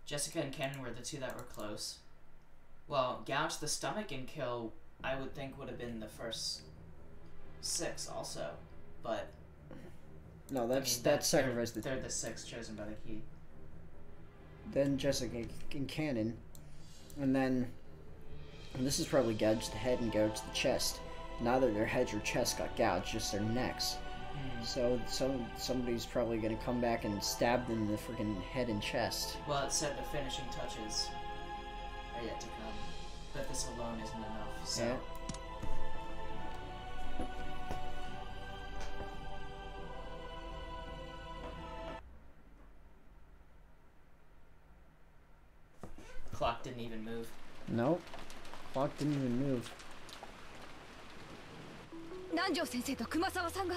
Speaker 2: Jessica and Canon were the two that were close. Well, gouge the stomach and kill, I would think, would have been the first 6 also, but...
Speaker 1: No, that's sacrifice.
Speaker 2: They're the 6 chosen by the key.
Speaker 1: Then Jessica and Canon, and then... And this is probably gouge the head and gouge the chest. Neither their heads or chests got gouged, just their necks. So somebody's probably gonna come back and stab them in the freaking head and chest.
Speaker 2: Well, it said the finishing touches are yet to come, but this alone isn't enough. So.
Speaker 1: Yeah.
Speaker 2: Clock didn't even move.
Speaker 1: Nope. Clock didn't even move.
Speaker 3: 南條先生と熊沢さんが